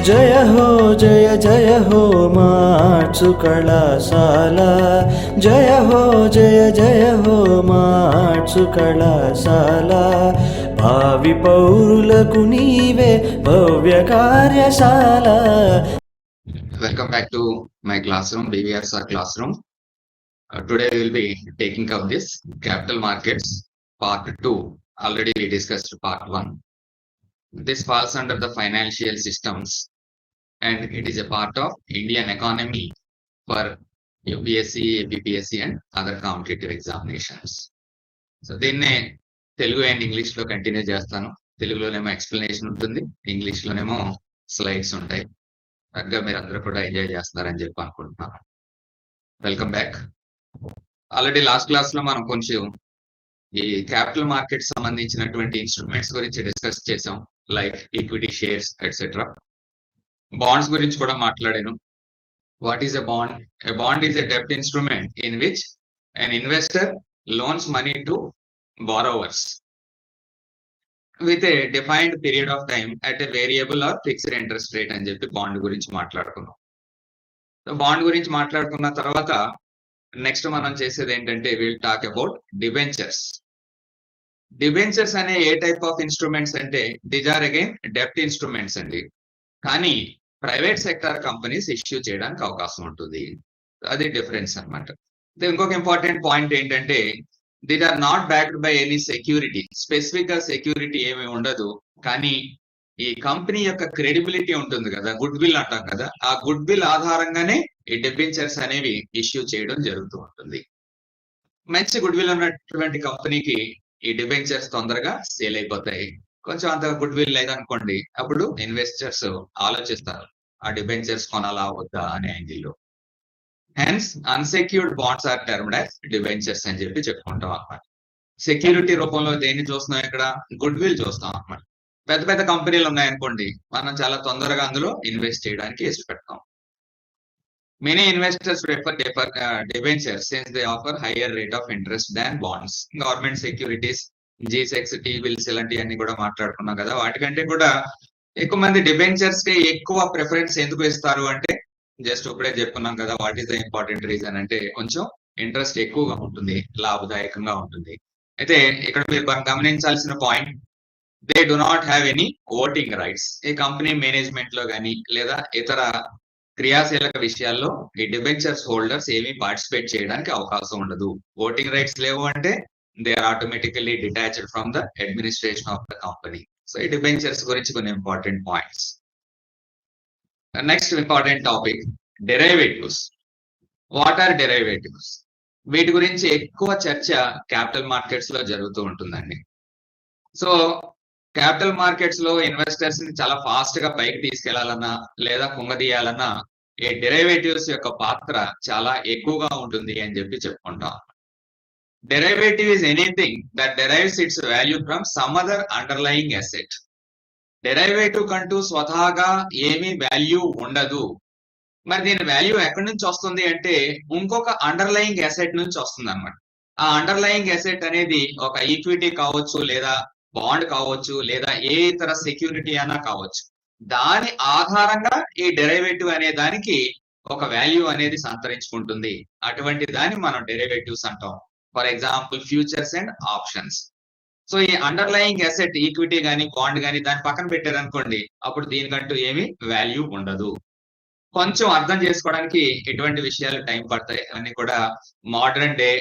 जय हो मार्चु कళాశాల जय हो मार्चु कళాశాల भावी पौरुలకు నీవే భవ్య కార్యశాల. Welcome back to my classroom, BVRSR classroom. Today we will be taking up this capital markets part 2. Already we discussed part 1. This falls under the financial systems and it is a part of Indian economy for UPSC, APPSC and other competitive examinations. So దీన్నే Telugu and English లో continue చేస్తాను. తెలుగులోనేమో explanation ఉంటుంది, English లోనేమో slides ఉంటాయి. చక్కగా మీరు అందరూ కూడా ఎంజాయ్ చేస్తున్నారని చెప్పి అనుకుంటున్నాను. Welcome back. Already last class లో మనం కొంచెం ఈ క్యాపిటల్ మార్కెట్ సంబంధించినటువంటి ఇన్స్ట్రుమెంట్స్ గురించి డిస్కస్ చేసాం, like equity shares etcetera. Bonds గురించి కూడా మాట్లాడాను. What is a bond? A bond is a డెబ్ట్ instrument in which an investor loans money to borrowers with a defined period of time at a variable or fixed interest rate అని చెప్పి bond గురించి మాట్లాడుకున్నాం. So bond గురించి మాట్లాడుకున్న తర్వాత next మనం చేసేది ఏంటంటే will talk about debentures. Debentures అనే ఏ టైప్ ఆఫ్ ఇన్స్ట్రుమెంట్స్ అంటే దీస్ ఆర్ అగైన్ డెబ్ట్ ఇన్స్ట్రుమెంట్స్ అండి, కానీ ప్రైవేట్ సెక్టార్ కంపెనీస్ ఇష్యూ చేయడానికి అవకాశం ఉంటుంది. అది డిఫరెన్స్ అనమాట. ఇంకొక ఇంపార్టెంట్ పాయింట్ ఏంటంటే these are not backed by any security. Specific గా సెక్యూరిటీ ఏమీ ఉండదు, కానీ ఈ కంపెనీ యొక్క క్రెడిబిలిటీ ఉంటుంది కదా, గుడ్ విల్ అంటాం కదా, ఆ గుడ్ విల్ ఆధారంగానే ఈ డిబెంచర్స్ అనేవి ఇష్యూ చేయడం జరుగుతూ ఉంటుంది. మంచి గుడ్ విల్ ఉన్నటువంటి కంపెనీకి ఈ డిబెంచర్స్ తొందరగా సేల్ అయిపోతాయి. కొంచెం అంత గుడ్ విల్ లేదనుకోండి, అప్పుడు ఇన్వెస్టర్స్ ఆలోచిస్తారు ఆ డిబెంచర్స్ కొనాలా వద్దా అనే యాంగిల్లో. Hence unsecured bonds are termed as debentures అని చెప్పి చెప్పుకుంటాం అన్నమాట. సెక్యూరిటీ రూపంలో దేన్ని చూస్తున్నాం? ఇక్కడ గుడ్ విల్ చూస్తాం అన్నమాట. పెద్ద పెద్ద కంపెనీలు ఉన్నాయనుకోండి, మనం చాలా తొందరగా అందులో ఇన్వెస్ట్ చేయడానికి ఇష్టపెడతాం. Many investors prefer debentures since they offer higher rate of interest than bonds. Government securities, G-Secs, T-bills ఇలాంటివన్నీ కూడా మాట్లాడుకున్నాం కదా, వాటికంటే కూడా ఎక్కువ మంది డిబెంచర్స్ కి ఎక్కువ ప్రిఫరెన్స్ ఎందుకు ఇస్తారు అంటే జస్ట్ ఇప్పుడే చెప్పుకున్నాం కదా, what is the important reason అంటే కొంచెం ఇంట్రెస్ట్ ఎక్కువగా ఉంటుంది, లాభదాయకంగా ఉంటుంది. అయితే ఇక్కడ మీరు గమనించాల్సిన point, they do not have any voting rights. ఈ కంపెనీ మేనేజ్మెంట్ లో కానీ లేదా ఇతర క్రియాశీలక విషయాల్లో ఈ డిబెంచర్స్ హోల్డర్స్ ఏమీ పార్టిసిపేట్ చేయడానికి అవకాశం ఉండదు. ఓటింగ్ రైట్స్ లేవు అంటే they are automatically detached from the administration of the company. So ఈ డిబెంచర్స్ గురించి కొన్ని important points. Next important topic, derivatives. What are derivatives? వీటి గురించి ఎక్కువ చర్చ క్యాపిటల్ మార్కెట్స్ లో జరుగుతూ ఉంటుందండి. సో క్యాపిటల్ మార్కెట్స్ లో ఇన్వెస్టర్స్ ని చాలా ఫాస్ట్ గా పైకి తీసుకెళ్లాలన్నా లేదా కుంగదీయాలన్నా ఈ డెరైవేటివ్స్ యొక్క పాత్ర చాలా ఎక్కువగా ఉంటుంది అని చెప్పి చెప్పుకుంటాం. Derivative is anything that derives its value from some other underlying asset. Derivative కంటూ స్వతహాగా ఏమీ వాల్యూ ఉండదు. మరి దీని వాల్యూ ఎక్కడి నుంచి వస్తుంది అంటే ఇంకొక అండర్లయింగ్ అసెట్ నుంచి వస్తుంది అనమాట. ఆ అండర్లయింగ్ అసెట్ అనేది ఒక ఈక్విటీ కావచ్చు, లేదా బాండ్ కావచ్చు, లేదా ఏ ఇతర సెక్యూరిటీ అయినా కావచ్చు. దాని ఆధారంగా ఈ డెరైవేటివ్ అనే దానికి ఒక వాల్యూ అనేది సంతరించుకుంటుంది. అటువంటి దాన్ని మనం డెరైవేటివ్స్ అంటాం. For example futures and options. So ఈ అండర్లయింగ్ అసెట్ ఈక్విటీ గానీ బాండ్ గానీ దాన్ని పక్కన పెట్టారనుకోండి, అప్పుడు దీనికంటూ ఏమి వాల్యూ ఉండదు. కొంచెం అర్థం చేసుకోవడానికి ఎటువంటి విషయాలు టైం పడతాయి అన్ని కూడా మోడర్న్ డే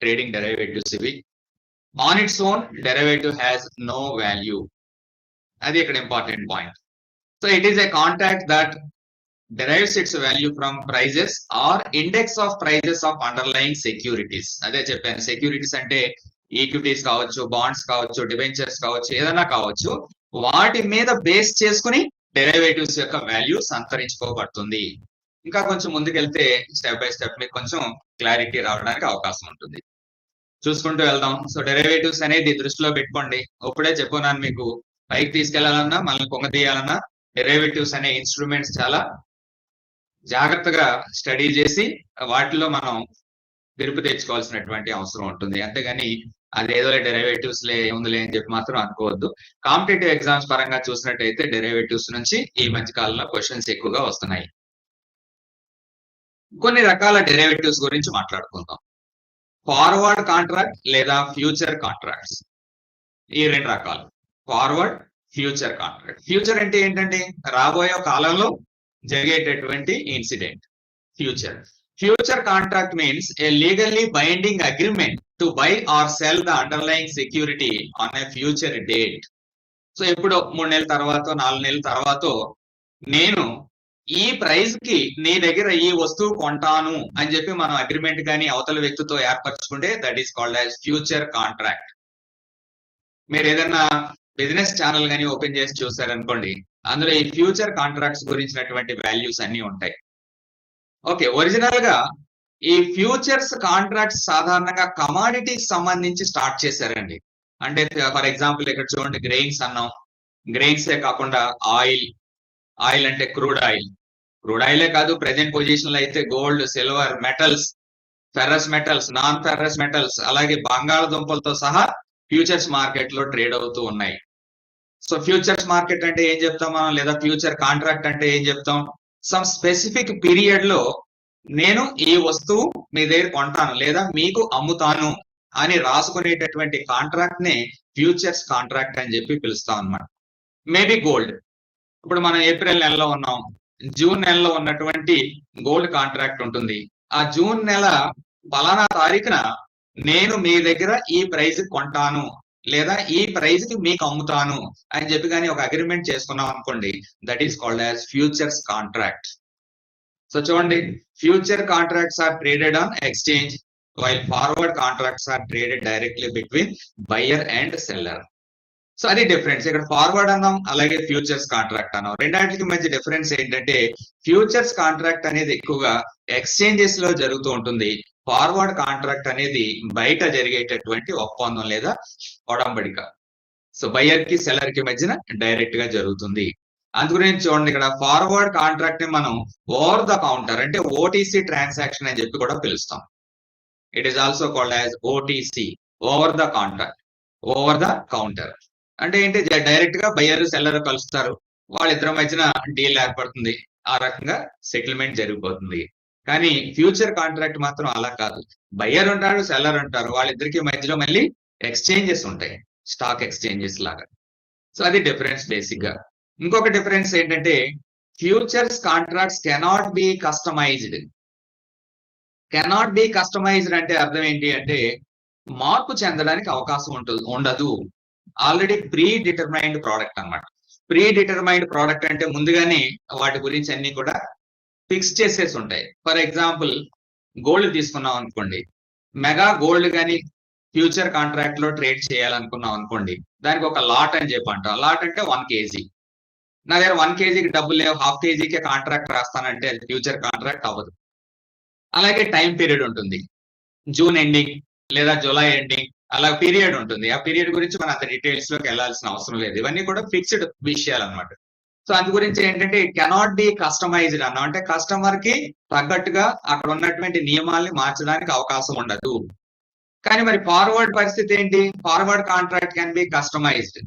ట్రేడింగ్ డెరైవేటివ్స్ ఇవి. On its own, derivative has no value. అది ఇక్కడ important point. So it is a contract that derives its value from prices or index of prices of underlying securities. అదే చెప్పాను, securities అంటే equities కావచ్చు, bonds కావచ్చు, debentures కావచ్చు, ఏదైనా కావచ్చు. వాటి మీద బేస్ చేసుకుని డెరైవేటివ్స్ యొక్క వాల్యూ సంతరించుకోబడుతుంది. ఇంకా కొంచెం ముందుకెళ్తే స్టెప్ బై స్టెప్ మీకు కొంచెం క్లారిటీ రావడానికి అవకాశం ఉంటుంది. చూసుకుంటూ వెళ్దాం. సో డెరివేటివ్స్ అనేది దృష్టిలో పెట్టుకోండి. ఇప్పుడే చెప్పున్నాను మీకు, పైకి తీసుకెళ్లాలన్నా మనల్ని పొంగదీయాలన్నా డెరివేటివ్స్ అనే ఇన్స్ట్రుమెంట్స్ చాలా జాగ్రత్తగా స్టడీ చేసి వాటిలో మనం గ్రిప్ తెచ్చుకోవాల్సినటువంటి అవసరం ఉంటుంది. అంతేగాని అదేదో డెరివేటివ్స్ లే ఏముందిలే అని చెప్పి మాత్రం అనుకోవద్దు. కాంపిటేటివ్ ఎగ్జామ్స్ పరంగా చూసినట్టయితే డెరివేటివ్స్ నుంచి ఈ మధ్య కాలంలో క్వశ్చన్స్ ఎక్కువగా వస్తున్నాయి. కొన్ని రకాల డెరివేటివ్స్ గురించి మాట్లాడుకుందాం. ఫార్వర్డ్ కాంట్రాక్ట్ లేదా ఫ్యూచర్ కాంట్రాక్ట్స్. ఈ రెండు రకాలు, ఫార్వర్డ్, ఫ్యూచర్ కాంట్రాక్ట్. ఫ్యూచర్ అంటే ఏంటంటే రాబోయే కాలంలో జరిగేటటువంటి incident. Future contract means a legally binding agreement to buy or sell the underlying security on a future date. So ఎప్పుడో 3 నెలల తర్వాత 4 నెలల తర్వాత నేను ఈ ప్రైస్ కి నీ దగ్గర ఈ వస్తువు కొంటాను అని చెప్పి మనం అగ్రిమెంట్ కానీ అవతల వ్యక్తితో ఏర్పరచుకుంటే that is called as future contract. మీరు ఏదైనా బిజినెస్ ఛానల్ కానీ ఓపెన్ చేసి చూసారనుకోండి, అందులో ఈ ఫ్యూచర్ కాంట్రాక్ట్స్ గురించినటువంటి వాల్యూస్ అన్ని ఉంటాయి. ఓకే, ఒరిజినల్ గా ఈ ఫ్యూచర్స్ కాంట్రాక్ట్స్ సాధారణంగా కమాడిటీకి సంబంధించి స్టార్ట్ చేశారండి. అంటే ఫర్ ఎగ్జాంపుల్ ఇక్కడ చూడండి, గ్రెయిన్స్ అన్నాం. గ్రెయిన్సే కాకుండా ఆయిల్ అంటే క్రూడ్ ఆయిలే కాదు, ప్రెసెంట్ పొజిషన్ లో అయితే gold, silver, metals, ferrous metals, non ferrous metals, అలాగే బంగాళదుంపలతో సహా ఫ్యూచర్స్ మార్కెట్ లో ట్రేడ్ అవుతూ ఉన్నాయి. సో ఫ్యూచర్స్ మార్కెట్ అంటే ఏం చెప్తాం మనం, లేదా ఫ్యూచర్ కాంట్రాక్ట్ అంటే ఏం చెప్తాం, సమ్ స్పెసిఫిక్ పీరియడ్ లో నేను ఈ వస్తువు మీ దగ్గర కొంటాను లేదా మీకు అమ్ముతాను అని రాసుకునేటటువంటి కాంట్రాక్ట్ నే ఫ్యూచర్స్ కాంట్రాక్ట్ అని చెప్పి పిలుస్తాం అన్నమాట. మేబీ గోల్డ్, ఇప్పుడు మనం ఏప్రిల్ నెలలో ఉన్నాం, జూన్ నెలలో ఉన్నటువంటి గోల్డ్ కాంట్రాక్ట్ ఉంటుంది. ఆ జూన్ నెల పలానా తారీఖున నేను మీ దగ్గర ఈ ప్రైస్ కొంటాను లేదా ఈ ప్రైస్ కి మీకు అమ్ముతాను అని చెప్పి కానీ ఒక అగ్రిమెంట్ చేసుకున్నాం అనుకోండి, that is called as futures contract. So చూడండి, future contracts are traded on exchange while forward contracts are traded directly between buyer and seller. So అది డిఫరెన్స్. ఇక్కడ ఫార్వర్డ్ అన్నాం, అలాగే ఫ్యూచర్స్ కాంట్రాక్ట్ అన్నాం. రెండాటికి మధ్య డిఫరెన్స్ ఏంటంటే ఫ్యూచర్స్ కాంట్రాక్ట్ అనేది ఎక్కువగా ఎక్స్చేంజెస్ లో జరుగుతూ ఉంటుంది. ఫార్వర్డ్ కాంట్రాక్ట్ అనేది బయట జరిగేటటువంటి ఒప్పందం లేదా ఒడంబడిక. సో బయ్యర్ కి సెల్లర్ కి మధ్యన డైరెక్ట్ గా జరుగుతుంది. అందుగురించి చూడండి, ఇక్కడ ఫార్వర్డ్ కాంట్రాక్ట్ ని మనం ఓవర్ ద కౌంటర్ అంటే ఓటీసీ ట్రాన్సాక్షన్ అని చెప్పి కూడా పిలుస్తాం. It is also called as OTC, over the contract, over the counter. అంటే ఏంటి, డైరెక్ట్ గా బయ్యర్ సెల్లర్ కలుస్తారు, వాళ్ళిద్దరి మధ్యన డీల్ ఏర్పడుతుంది, ఆ రకంగా సెటిల్మెంట్ జరిగిపోతుంది. కానీ ఫ్యూచర్ కాంట్రాక్ట్ మాత్రం అలా కాదు. బయ్యర్ ఉంటారు, సెల్లర్ ఉంటారు, వాళ్ళిద్దరికి మధ్యలో మళ్ళీ ఎక్స్చేంజెస్ ఉంటాయి, స్టాక్ ఎక్స్చేంజెస్ లాగా. సో అది డిఫరెన్స్ బేసిక్ గా. ఇంకొక డిఫరెన్స్ ఏంటంటే futures contracts cannot be customised. అంటే అర్థం ఏంటి అంటే మార్పు చెందడానికి అవకాశం ఉండదు. ఆల్రెడీ ప్రీ డిటర్మైన్డ్ ప్రోడక్ట్ అన్నమాట. ప్రీ డిటర్మైన్డ్ ప్రోడక్ట్ అంటే ముందుగానే వాటి గురించి అన్ని కూడా ఫిక్స్ చేసేసి ఉంటాయి. ఫర్ ఎగ్జాంపుల్ గోల్డ్ తీసుకున్నాం అనుకోండి, మెగా గోల్డ్ కానీ ఫ్యూచర్ కాంట్రాక్ట్ లో ట్రేడ్ చేయాలనుకున్నాం అనుకోండి, దానికి ఒక లాట్ అని చెప్పి అంటాం. లాట్ అంటే 1 kg. నా దగ్గర 1 kgకి డబ్బులు లేవు, 1/2 kgకే కాంట్రాక్ట్ రాస్తానంటే అది ఫ్యూచర్ కాంట్రాక్ట్ అవ్వదు. అలాగే టైం పీరియడ్ ఉంటుంది, జూన్ ఎండింగ్ లేదా జూలై ఎండింగ్, అలా పీరియడ్ ఉంటుంది. ఆ పీరియడ్ గురించి మనం అంత డీటెయిల్స్ లోకి వెళ్లాల్సిన అవసరం లేదు, ఇవన్నీ కూడా ఫిక్స్డ్ విషయాలు అన్నమాట. సో అందు గురించి ఏంటంటే ఇట్ కెనాట్ బి కస్టమైజ్డ్ అన్న, అంటే కస్టమర్ కి తగ్గట్టుగా అక్కడ ఉన్నటువంటి నియమాల్ని మార్చడానికి అవకాశం ఉండదు. కానీ మరి ఫార్వర్డ్ పరిస్థితి ఏంటి, forward contract can be customised.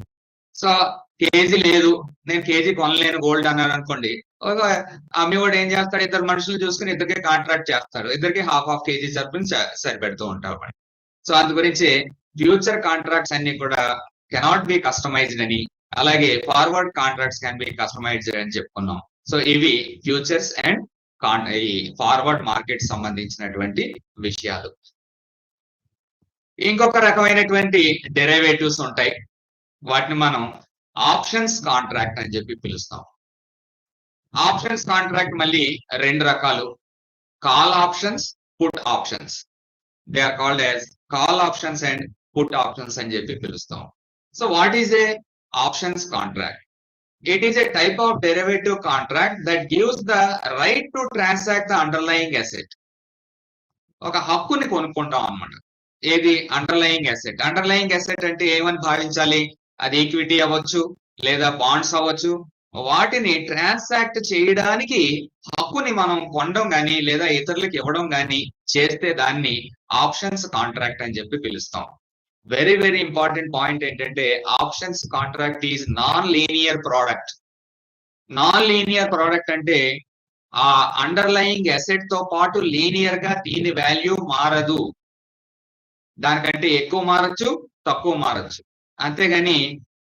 So KG లేదు, నేను కేజీ కొనలేను గోల్డ్ అన్నాను అనుకోండి, అమ్మేవాడు ఏం చేస్తాడు, ఇద్దరు మనుషులు చూసుకుని ఇద్దరికి కాంట్రాక్ట్ చేస్తాడు, ఇద్దరికి 1/2 kg సరుకుని సరిపెడుతూ ఉంటారు. సో అందు గురించి ఫ్యూచర్ కాంట్రాక్ట్స్ అన్ని కూడా కెనాట్ బి కస్టమైజ్డ్ అని, అలాగే forward contracts can be customised అని చెప్పుకున్నాం. సో ఇవి ఫ్యూచర్స్ అండ్ ఈ ఫార్వర్డ్ మార్కెట్ సంబంధించినటువంటి విషయాలు. ఇంకొక రకమైనటువంటి డెరివేటివ్స్ ఉంటాయి, వాటిని మనం ఆప్షన్స్ కాంట్రాక్ట్ అని చెప్పి పిలుస్తాం. ఆప్షన్స్ కాంట్రాక్ట్ మళ్ళీ 2 రకాలు, call options, put options. They are called as call options and put options అని చెప్పి పిలుస్తాం. So what is a options contract? It is a type of derivative contract that gives the right to transact the underlying asset. ఒక హక్కుని కొనుక్కుంటాం అన్నమాట. ఏది, underlying asset. Underlying asset అంటే ఏమని భావించాలి, అది ఈక్విటీ అవ్వచ్చు, లేదా బాండ్స్ అవ్వచ్చు, వాటిని ట్రాన్సాక్ట్ చేయడానికి హక్కుని మనం కొనడం కానీ లేదా ఇతరులకు ఇవ్వడం కానీ చేస్తే దాన్ని ఆప్షన్స్ కాంట్రాక్ట్ అని చెప్పి పిలుస్తాం. వెరీ వెరీ ఇంపార్టెంట్ పాయింట్ ఏంటంటే options contract is non linear product. Non linear product అంటే ఆ అండర్లయింగ్ అసెట్ తో పాటు లీనియర్ గా దీని వాల్యూ మారదు. దానికంటే ఎక్కువ మారచ్చు, తక్కువ మారచ్చు. అంతేగాని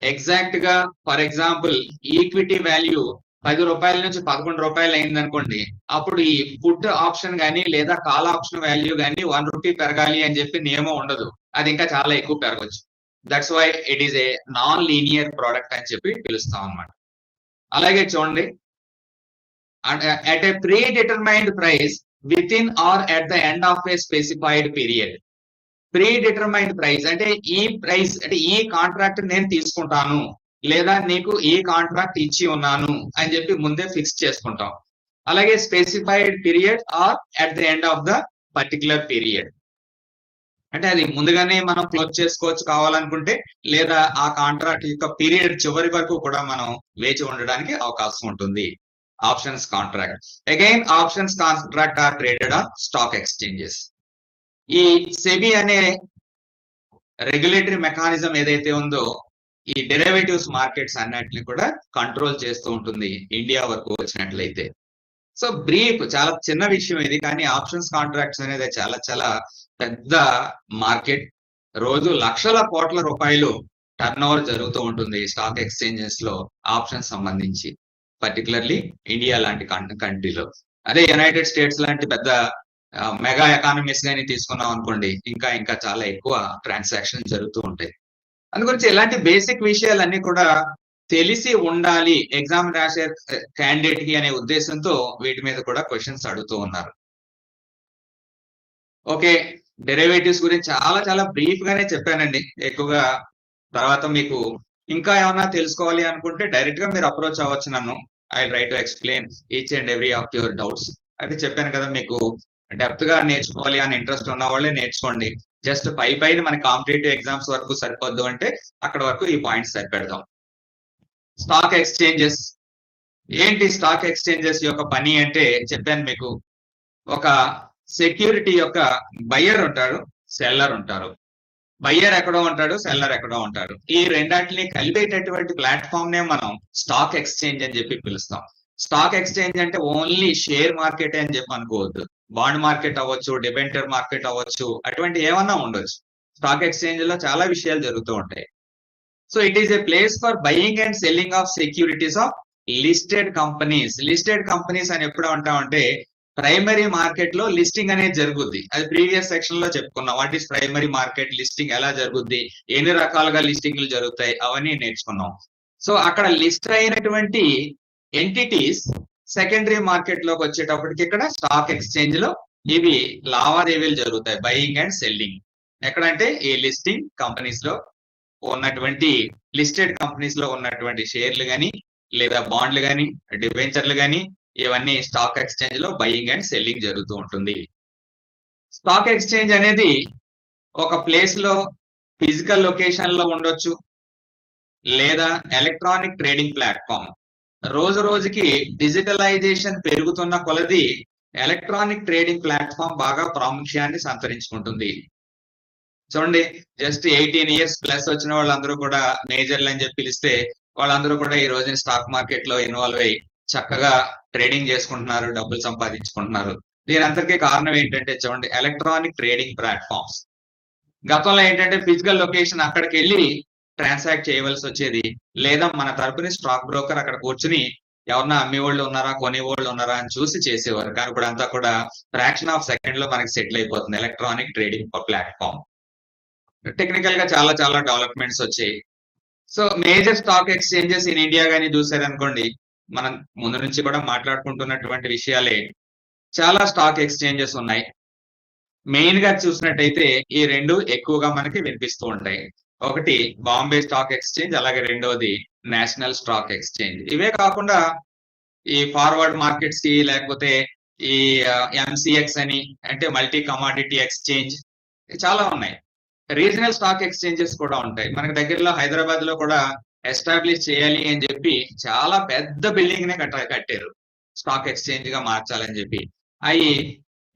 ఎగ్జాక్ట్ గా ఫర్ ఎగ్జాంపుల్ ఈక్విటీ వాల్యూ 10 రూపాయల నుంచి 11 రూపాయలు అయింది అనుకోండి, అప్పుడు ఈ పుట్ ఆప్షన్ కానీ లేదా కాల్ ఆప్షన్ వాల్యూ కానీ 1 రూపీ పెరగాలి అని చెప్పి నియమం ఉండదు. అది ఇంకా చాలా ఎక్కువ పెరగచ్చు. That's why it is a non linear product అని చెప్పి పిలుస్తాం అన్నమాట. అలాగే చూడండి, at a predetermined price within or at the end of a specified period. Predetermined price అంటే ఈ ప్రైస్ అంటే ఈ కాంట్రాక్ట్ నేను తీసుకుంటాను లేదా నీకు ఈ కాంట్రాక్ట్ ఇచ్చి ఉన్నాను అని చెప్పి ముందే ఫిక్స్ చేసుకుంటాం. అలాగే specified period are at the end of the particular period అంటే అది ముందుగానే మనం క్లోజ్ చేసుకోవచ్చు కావాలనుకుంటే, లేదా ఆ కాంట్రాక్ట్ యొక్క పీరియడ్ చివరి వరకు కూడా మనం వేచి ఉండడానికి అవకాశం ఉంటుంది. Options contract. Again options contract are traded on stock exchanges. ఈ సెబీ అనే రెగ్యులేటరీ మెకానిజం ఏదైతే ఉందో ఈ డెరివేటివ్స్ మార్కెట్స్ అన్నిటిని కూడా కంట్రోల్ చేస్తూ ఉంటుంది ఇండియా వరకు వచ్చినట్లయితే. సో బ్రీఫ్ చాలా చిన్న విషయం ఇది, కానీ ఆప్షన్స్ కాంట్రాక్ట్స్ అనేది చాలా చాలా పెద్ద మార్కెట్. రోజు లక్షల కోట్ల రూపాయలు టర్న్ ఓవర్ జరుగుతూ ఉంటుంది స్టాక్ ఎక్స్చేంజెస్ లో ఆప్షన్స్ సంబంధించి, పర్టికులర్లీ ఇండియా లాంటి కంట్రీలో. అదే యునైటెడ్ స్టేట్స్ లాంటి పెద్ద మెగా ఎకానమీస్ గానీ తీసుకున్నాం అనుకోండి, ఇంకా ఇంకా చాలా ఎక్కువ ట్రాన్సాక్షన్ జరుగుతూ ఉంటాయి. అందుగురించి ఇలాంటి బేసిక్ విషయాలన్నీ కూడా తెలిసి ఉండాలి ఎగ్జామ్ రాసే క్యాండిడేట్ కి అనే ఉద్దేశంతో వీటి మీద కూడా క్వశ్చన్స్ అడుగుతూ ఉన్నారు. ఓకే, డెరివేటివ్స్ గురించి చాలా చాలా బ్రీఫ్ గానే చెప్పానండి ఎక్కువగా. తర్వాత మీకు ఇంకా ఏమన్నా తెలుసుకోవాలి అనుకుంటే డైరెక్ట్ గా మీరు అప్రోచ్ అవ్వచ్చు నన్ను. I try to explain each and every of your doubts. అయితే చెప్పాను కదా, మీకు డెప్త్ గా నేర్చుకోవాలి అని ఇంట్రెస్ట్ ఉన్న వాళ్ళే నేర్చుకోండి. జస్ట్ పైన మన కాంపిటేటివ్ ఎగ్జామ్స్ వరకు సరిపోద్దు అంటే అక్కడ వరకు ఈ పాయింట్స్ సరిపెడదాం. స్టాక్ ఎక్స్చేంజెస్ ఏంటి? స్టాక్ ఎక్స్చేంజెస్ యొక్క పని అంటే చెప్పాను మీకు. ఒక సెక్యూరిటీ యొక్క బయ్యర్ ఉంటాడు, సెల్లర్ ఉంటారు. బయ్యర్ ఎక్కడో ఉంటాడు, సెల్లర్ ఎక్కడో ఉంటాడు. ఈ రెండాటిని కలిపేటటువంటి ప్లాట్ఫామ్ నే మనం స్టాక్ ఎక్స్చేంజ్ అని చెప్పి పిలుస్తాం. స్టాక్ ఎక్స్చేంజ్ అంటే ఓన్లీ షేర్ మార్కెట్ అని చెప్పి అనుకోవద్దు. బాండ్ మార్కెట్ అవ్వచ్చు, డిబెంచర్ మార్కెట్ అవ్వచ్చు, అటువంటి ఏమన్నా ఉండొచ్చు. స్టాక్ ఎక్స్చేంజ్ లో చాలా విషయాలు జరుగుతూ ఉంటాయి. So it is A place for buying and selling of securities of listed companies. Listed companies అని ఎప్పుడు అంటామంటే ప్రైమరీ మార్కెట్ లో లిస్టింగ్ అనేది జరుగుద్ది. అది ప్రీవియస్ సెక్షన్ లో చెప్పుకున్నాం. What is primary market listing, ఎలా జరుగుద్ది, ఎన్ని రకాలుగా లిస్టింగ్లు జరుగుతాయి, అవన్నీ నేర్చుకున్నాం. సో అక్కడ లిస్ట్ అయినటువంటి ఎంటిటీస్ సెకండరీ మార్కెట్ లోకి వచ్చేటప్పటికి ఇక్కడ స్టాక్ ఎక్స్చేంజ్ లో ఇవి లావాదేవీలు జరుగుతాయి, బయింగ్ అండ్ సెల్లింగ్. ఎక్కడంటే ఈ లిస్టింగ్ కంపెనీస్ లో ఉన్నటువంటి లిస్టెడ్ కంపెనీస్ లో ఉన్నటువంటి షేర్లు గాని లేదా బాండ్లు గాని డిబెంచర్లు గాని ఇవన్నీ స్టాక్ ఎక్స్చేంజ్ లో బయింగ్ అండ్ సెల్లింగ్ జరుగుతూ ఉంటుంది. స్టాక్ ఎక్స్చేంజ్ అనేది ఒక ప్లేస్ లో ఫిజికల్ లొకేషన్ లో ఉండొచ్చు, లేదా ఎలక్ట్రానిక్ ట్రేడింగ్ ప్లాట్ఫామ్. రోజు రోజుకి డిజిటలైజేషన్ పెరుగుతున్న కొలది ఎలక్ట్రానిక్ ట్రేడింగ్ ప్లాట్ఫామ్ బాగా ప్రాముఖ్యాన్ని సంతరించుకుంటుంది. చూడండి, జస్ట్ 18 years ప్లస్ వచ్చిన వాళ్ళందరూ కూడా మేజర్లు అని చెప్పి పిలిస్తే వాళ్ళందరూ కూడా ఈ రోజున స్టాక్ మార్కెట్ లో ఇన్వాల్వ్ అయ్యి చక్కగా ట్రేడింగ్ చేసుకుంటున్నారు, డబ్బులు సంపాదించుకుంటున్నారు. దీని అంతటికీ కారణం ఏంటంటే చూడండి, ఎలక్ట్రానిక్ ట్రేడింగ్ ప్లాట్ఫామ్స్. గతంలో ఏంటంటే ఫిజికల్ లొకేషన్ అక్కడికి వెళ్ళి ట్రాన్సాక్ట్ చేయవలసి వచ్చేది, లేదా మన తరపుని స్టాక్ బ్రోకర్ అక్కడ కూర్చుని ఎవరన్నా అమ్మేవాళ్ళు ఉన్నారా, కొనేవాళ్ళు ఉన్నారా అని చూసి చేసేవారు. కానీ ఇప్పుడు అంతా కూడా ఫ్రాక్షన్ ఆఫ్ సెకండ్ లో మనకి సెటిల్ అయిపోతుంది ఎలక్ట్రానిక్ ట్రేడింగ్ ప్లాట్ఫామ్. టెక్నికల్ గా చాలా చాలా డెవలప్మెంట్స్ వచ్చాయి. So major stock exchanges in India కానీ చూసారనుకోండి, మనం ముందు నుంచి కూడా మాట్లాడుకుంటున్నటువంటి విషయాలే. చాలా స్టాక్ ఎక్స్చేంజెస్ ఉన్నాయి. మెయిన్ గా చూసినట్టయితే ఈ రెండు ఎక్కువగా మనకి వినిపిస్తూ ఉంటాయి. ఒకటి బాంబే స్టాక్ ఎక్స్చేంజ్, అలాగే రెండోది నేషనల్ స్టాక్ ఎక్స్చేంజ్. ఇవే కాకుండా ఈ ఫార్వర్డ్ మార్కెట్స్ కి లేకపోతే ఈ ఎంసీఎక్స్ అని అంటే మల్టీ కమాడిటీ ఎక్స్చేంజ్ చాలా ఉన్నాయి. రీజనల్ స్టాక్ ఎక్స్చేంజెస్ కూడా ఉంటాయి. మనకి దగ్గరలో హైదరాబాద్ లో కూడా ఎస్టాబ్లిష్ చేయాలి అని చెప్పి చాలా పెద్ద బిల్డింగ్ నే కట్టారు, స్టాక్ ఎక్స్చేంజ్ గా మార్చాలని చెప్పి. అవి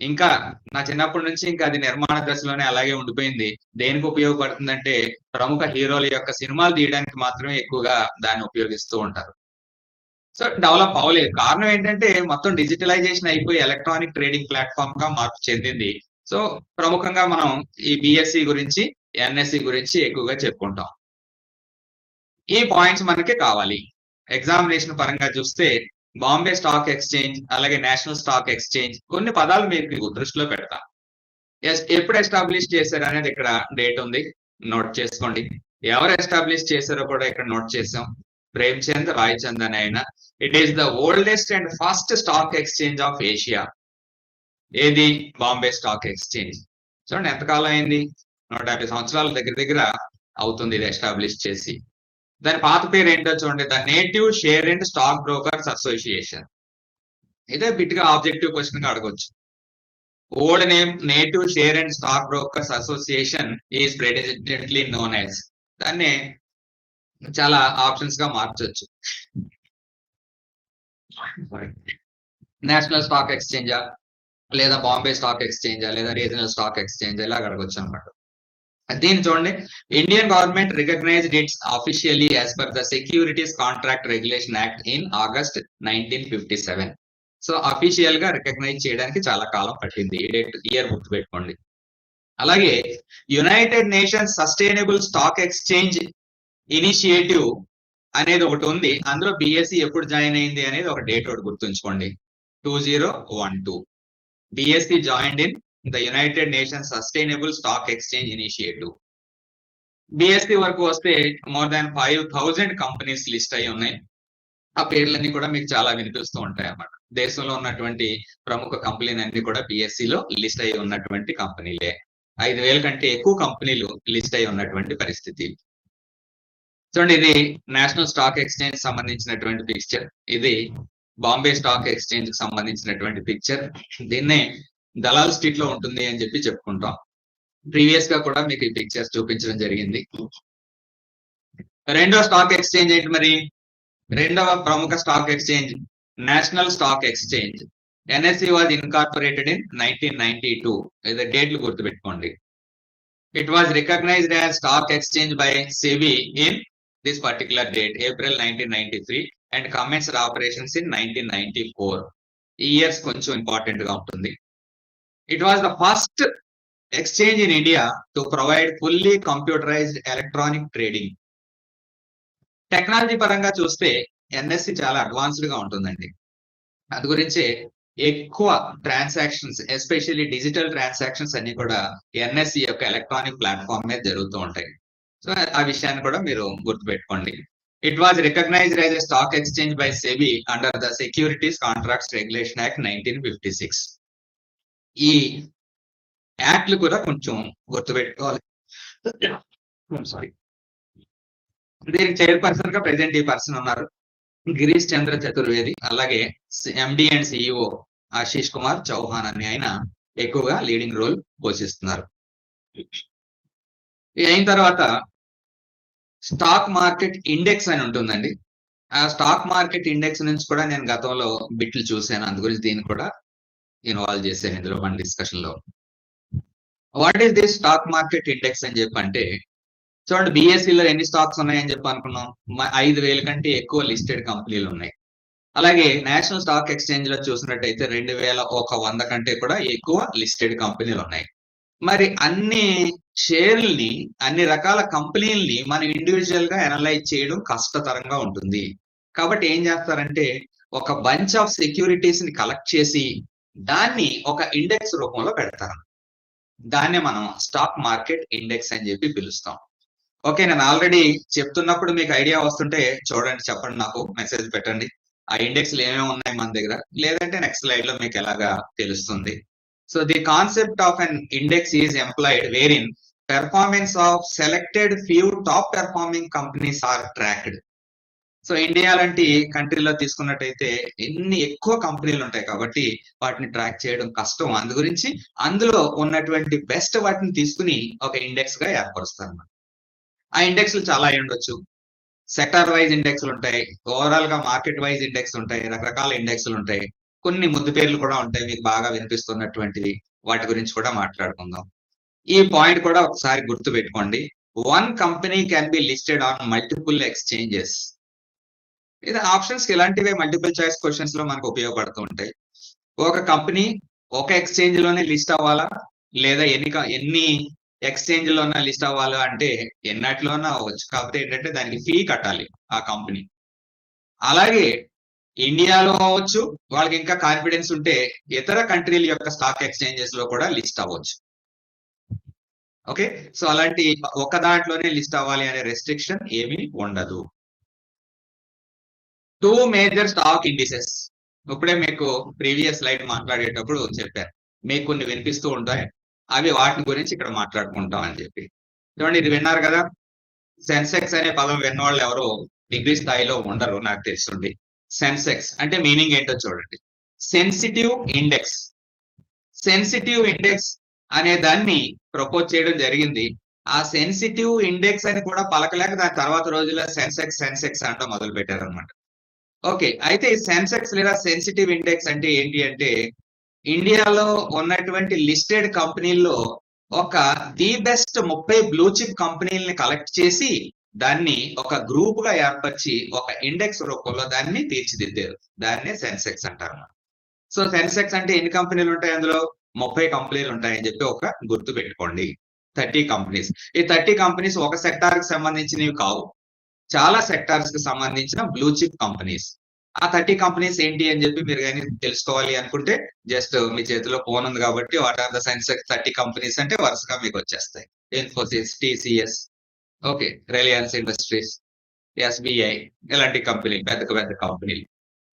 ఇంకా నా చిన్నప్పటి నుంచి ఇంకా అది నిర్మాణ దశలోనే అలాగే ఉండిపోయింది. దేనికి ఉపయోగపడుతుందంటే ప్రముఖ హీరోల యొక్క సినిమాలు తీయడానికి మాత్రమే ఎక్కువగా దాన్ని ఉపయోగిస్తూ ఉంటారు. సో డెవలప్ అవ్వలేదు. కారణం ఏంటంటే మొత్తం డిజిటలైజేషన్ అయిపోయి ఎలక్ట్రానిక్ ట్రేడింగ్ ప్లాట్ఫామ్ గా మార్పు చెందింది. సో ప్రముఖంగా మనం ఈ బిఎస్సి గురించి, ఎన్ఎస్సి గురించి ఎక్కువగా చెప్పుకుంటాం. ఈ పాయింట్స్ మనకి కావాలి. ఎగ్జామినేషన్ పరంగా చూస్తే బాంబే స్టాక్ ఎక్స్చేంజ్, అలాగే నేషనల్ స్టాక్ ఎక్స్చేంజ్, కొన్ని పదాలు మీకు దృష్టిలో పెడతా. ఎప్పుడు ఎస్టాబ్లిష్ చేశారు అనేది ఇక్కడ డేట్ ఉంది, నోట్ చేసుకోండి. ఎవరు ఎస్టాబ్లిష్ చేశారో కూడా ఇక్కడ నోట్ చేసాం. ప్రేమ్చంద్ రాయ్చంద్ అనే ఆయన. It is the oldest and first stock exchange of Asia. ఏది? Bombay stock exchange. చూడండి ఎంతకాలం అయింది, 150 సంవత్సరాల దగ్గర అవుతుంది ఇది ఎస్టాబ్లిష్ చేసి. దాని పాత పేరు ఏంటో చూడండి, the native share and stock brokers association. ఇదే బిట్ గా ఆబ్జెక్టివ్ క్వశ్చన్ గా అడగొచ్చు. Old name native share and stock brokers association is presently known as. దాన్ని చాలా ఆప్షన్స్ గా మార్చొచ్చు. నేషనల్ స్టాక్ ఎక్స్చేంజా, లేదా బాంబే స్టాక్ ఎక్స్చేంజా, లేదా రీజనల్ స్టాక్ ఎక్స్చేంజ్, ఇలా అడగొచ్చు అనమాట. దీన్ని చూడండి, Indian government recognised its officially as per the securities contract regulation act in August 1957. So official గా రికగ్నైజ్ చేయడానికి చాలా కాలం పట్టింది. ఇయర్ గుర్తు పెట్టుకోండి. అలాగే United Nations sustainable stock exchange initiative అనేది ఒకటి ఉంది. అందులో బిఎస్సి ఎప్పుడు జాయిన్ అయింది అనేది ఒక డేట్ ఒకటి గుర్తుంచుకోండి, 2012. BSc joined in the United Nations sustainable stock exchange initiative. BSc వరకు వస్తే మోర్ దాన్ 5000 కంపెనీస్ లిస్ట్ అయి ఉన్నాయి. ఆ పేర్లన్నీ కూడా మీకు చాలా వినిపిస్తూ ఉంటాయి అన్నమాట. దేశంలో ఉన్నటువంటి ప్రముఖ కంపెనీలన్నీ కూడా బిఎస్సిలో లిస్ట్ అయి ఉన్నటువంటి కంపెనీలే. 5000 కంటే ఎక్కువ కంపెనీలు లిస్ట్ అయి ఉన్నటువంటి పరిస్థితి. చూడండి, ఇది నేషనల్ స్టాక్ ఎక్స్చేంజ్ సంబంధించినటువంటి పిక్చర్, ఇది బాంబే స్టాక్ ఎక్స్చేంజ్ కి సంబంధించినటువంటి పిక్చర్. దీన్నే దలాల్ స్ట్రీట్ లో ఉంటుంది అని చెప్పి చెప్పుకుంటాం. ప్రీవియస్ గా కూడా మీకు ఈ పిక్చర్స్ చూపించడం జరిగింది. రెండో స్టాక్ ఎక్స్చేంజ్ ఏంటి మరి? రెండవ ప్రముఖ stock exchange national stock exchange. NSC was incorporated in 1992. ఇది డేట్లు గుర్తుపెట్టుకోండి. It was recognised as stock exchange by SEBI in this particular date, April 1993, and commenced operations in 1994. ఈ ఇయర్స్ కొంచెం ఇంపార్టెంట్ గా ఉంటుంది. It was the first exchange in India to provide fully computerized electronic trading. Technology పరంగా చూస్తే NSC చాలా advanced గా ఉంటుందండి. అది గురించి ఎక్కువ ట్రాన్సాక్షన్స్, ఎస్పెషల్లీ డిజిటల్ ట్రాన్సాక్షన్స్ అన్ని కూడా ఎన్ఎస్సి యొక్క ఎలక్ట్రానిక్ ప్లాట్ఫామ్ మీద జరుగుతూ ఉంటాయి. సో ఆ విషయాన్ని కూడా మీరు గుర్తుపెట్టుకోండి. It was recognised as a stock exchange by SEBI under the securities contracts regulation act 1956. ఈ యాక్ట్లు కూడా కొంచెం గుర్తుపెట్టుకోవాలి. సారీ. దీనికి చైర్పర్సన్ గా ప్రెసెంట్ ఈ పర్సన్ ఉన్నారు, గిరీష్ చంద్ర చతుర్వేది. అలాగే MD and CEO Ashish Kumar Chauhan అని ఆయన ఎక్కువగా లీడింగ్ రోల్ పోషిస్తున్నారు. అయిన తర్వాత స్టాక్ మార్కెట్ ఇండెక్స్ అని ఉంటుందండి. ఆ స్టాక్ మార్కెట్ ఇండెక్స్ నుంచి కూడా నేను గతంలో బిట్లు చూశాను, అందు గురించి దీన్ని కూడా ఇన్వాల్వ్ చేశాను ఇందులో మన డిస్కషన్ లో. What is this stock market index అని చెప్పంటే, చూడండి బిఎస్సిలో ఎన్ని స్టాక్స్ ఉన్నాయని చెప్పి అనుకున్నాం, 5000 కంటే ఎక్కువ లిస్టెడ్ కంపెనీలు ఉన్నాయి. అలాగే నేషనల్ స్టాక్ ఎక్స్చేంజ్ లో చూసినట్టయితే 2100 కంటే కూడా ఎక్కువ లిస్టెడ్ కంపెనీలు ఉన్నాయి. మరి అన్ని షేర్లని, అన్ని రకాల కంపెనీలని మనం ఇండివిజువల్ గా అనలైజ్ చేయడం కష్టతరంగా ఉంటుంది. కాబట్టి ఏం చేస్తారంటే ఒక బంచ్ ఆఫ్ సెక్యూరిటీస్ ని కలెక్ట్ చేసి దాన్ని ఒక ఇండెక్స్ రూపంలో పెడతారు. దాన్ని మనం స్టాక్ మార్కెట్ ఇండెక్స్ అని చెప్పి పిలుస్తాం. ఓకే, నేను ఆల్రెడీ చెప్తున్నప్పుడు మీకు ఐడియా వస్తుంటే చూడండి, చెప్పండి, నాకు మెసేజ్ పెట్టండి. ఆ ఇండెక్స్లు ఏమేమి ఉన్నాయి మన దగ్గర, లేదంటే నెక్స్ట్ స్లైడ్ లో మీకు ఎలాగా తెలుస్తుంది. So the concept of an index is employed wherein performance of selected few top performing companies are tracked. So India లాంటి కంట్రీలో తీసుకున్నట్టయితే ఎన్ని ఎక్కువ కంపెనీలు ఉంటాయి కాబట్టి వాటిని ట్రాక్ చేయడం కష్టం. అందు గురించి అందులో ఉన్నటువంటి బెస్ట్ వాటిని తీసుకుని ఒక ఇండెక్స్ గా ఏర్పరుస్తారు. ఆ ఇండెక్స్లు చాలా అయి ఉండొచ్చు. సెక్టార్ వైజ్ ఇండెక్స్లు ఉంటాయి, ఓవరాల్ గా మార్కెట్ వైజ్ ఇండెక్స్ ఉంటాయి, రకరకాల ఇండెక్స్లు ఉంటాయి, కొన్ని ముద్దు పేర్లు కూడా ఉంటాయి మీకు బాగా వినిపిస్తున్నటువంటివి. వాటి గురించి కూడా మాట్లాడుకుందాం. ఈ పాయింట్ కూడా ఒకసారి గుర్తు పెట్టుకోండి. One company can be listed on multiple exchanges. ఇది ఆప్షన్స్ కి ఇలాంటివే మల్టిపుల్ చాయిస్ క్వశ్చన్స్ లో మనకు ఉపయోగపడుతూ ఉంటాయి. ఒక కంపెనీ ఒక ఎక్స్చేంజ్ లోనే లిస్ట్ అవ్వాలా, లేదా ఎన్ని ఎక్స్చేంజ్ లోన లిస్ట్ అవ్వాలా అంటే ఎన్నట్లోనా అవ్వచ్చు. కాకపోతే ఏంటంటే దానికి ఫీ కట్టాలి ఆ కంపెనీ. అలాగే ఇండియాలో అవ్వచ్చు, వాళ్ళకి ఇంకా కాన్ఫిడెన్స్ ఉంటే ఇతర కంట్రీల యొక్క స్టాక్ ఎక్స్చేంజెస్ లో కూడా లిస్ట్ అవ్వచ్చు. ఓకే, సో అలాంటి ఒక దాంట్లోనే లిస్ట్ అవ్వాలి అనే రెస్ట్రిక్షన్ ఏమీ ఉండదు. 2 మేజర్ స్టాక్ ఇండిసెస్. ఇప్పుడే మీకు ప్రీవియస్ స్లైడ్ మాట్లాడేటప్పుడు చెప్పారు, మీకు కొన్ని వినిపిస్తూ ఉంటాయి, అవి వాటి గురించి ఇక్కడ మాట్లాడుకుంటాం అని చెప్పి. చూడండి, ఇది విన్నారు కదా, సెన్సెక్స్ అనే పదం విన్నవాళ్ళు ఎవరు డిగ్రీ స్థాయిలో ఉండరు నాకు తెలుసుండి. సెన్సెక్స్ అంటే మీనింగ్ ఏంటో చూడండి. Sensitive index. సెన్సిటివ్ ఇండెక్స్ అనే దాన్ని ప్రపోజ్ చేయడం జరిగింది. ఆ సెన్సిటివ్ ఇండెక్స్ అని కూడా పలకలేక దాని తర్వాత రోజుల్లో సెన్సెక్స్ అంటూ మొదలు పెట్టారు అనమాట. ఓకే, అయితే సెన్సెక్స్ లేదా సెన్సిటివ్ ఇండెక్స్ అంటే ఏంటి అంటే, ఇండియాలో ఉన్నటువంటి లిస్టెడ్ కంపెనీల్లో ఒక ది బెస్ట్ 30 బ్లూ చిప్ కంపెనీలని కలెక్ట్ చేసి దాన్ని ఒక గ్రూప్ గా ఏర్పరిచి ఒక ఇండెక్స్ రూపంలో దాన్ని తీర్చిదిద్దారు. దాన్నే సెన్సెక్స్ అంటారు. సో సెన్సెక్స్ అంటే ఎన్ని కంపెనీలు ఉంటాయి, అందులో 30 కంపెనీలు ఉంటాయని చెప్పి ఒక గుర్తు పెట్టుకోండి. 30 కంపెనీస్. ఈ 30 కంపెనీస్ ఒక సెక్టార్ కి సంబంధించినవి కావు, చాలా సెక్టార్స్ కి సంబంధించిన బ్లూ చిప్ కంపెనీస్. ఆ 30 కంపెనీస్ ఏంటి అని చెప్పి మీరు కానీ తెలుసుకోవాలి అనుకుంటే జస్ట్ మీ చేతిలో ఫోన్ ఉంది కాబట్టి what are the Sensex 30 companies అంటే వరుసగా మీకు వచ్చేస్తాయి. ఇన్ఫోసిస్, టీసీఎస్, ఓకే, రిలయన్స్ ఇండస్ట్రీస్, ఎస్బిఐ, ఇలాంటి కంపెనీలు, పెద్ద కంపెనీలు.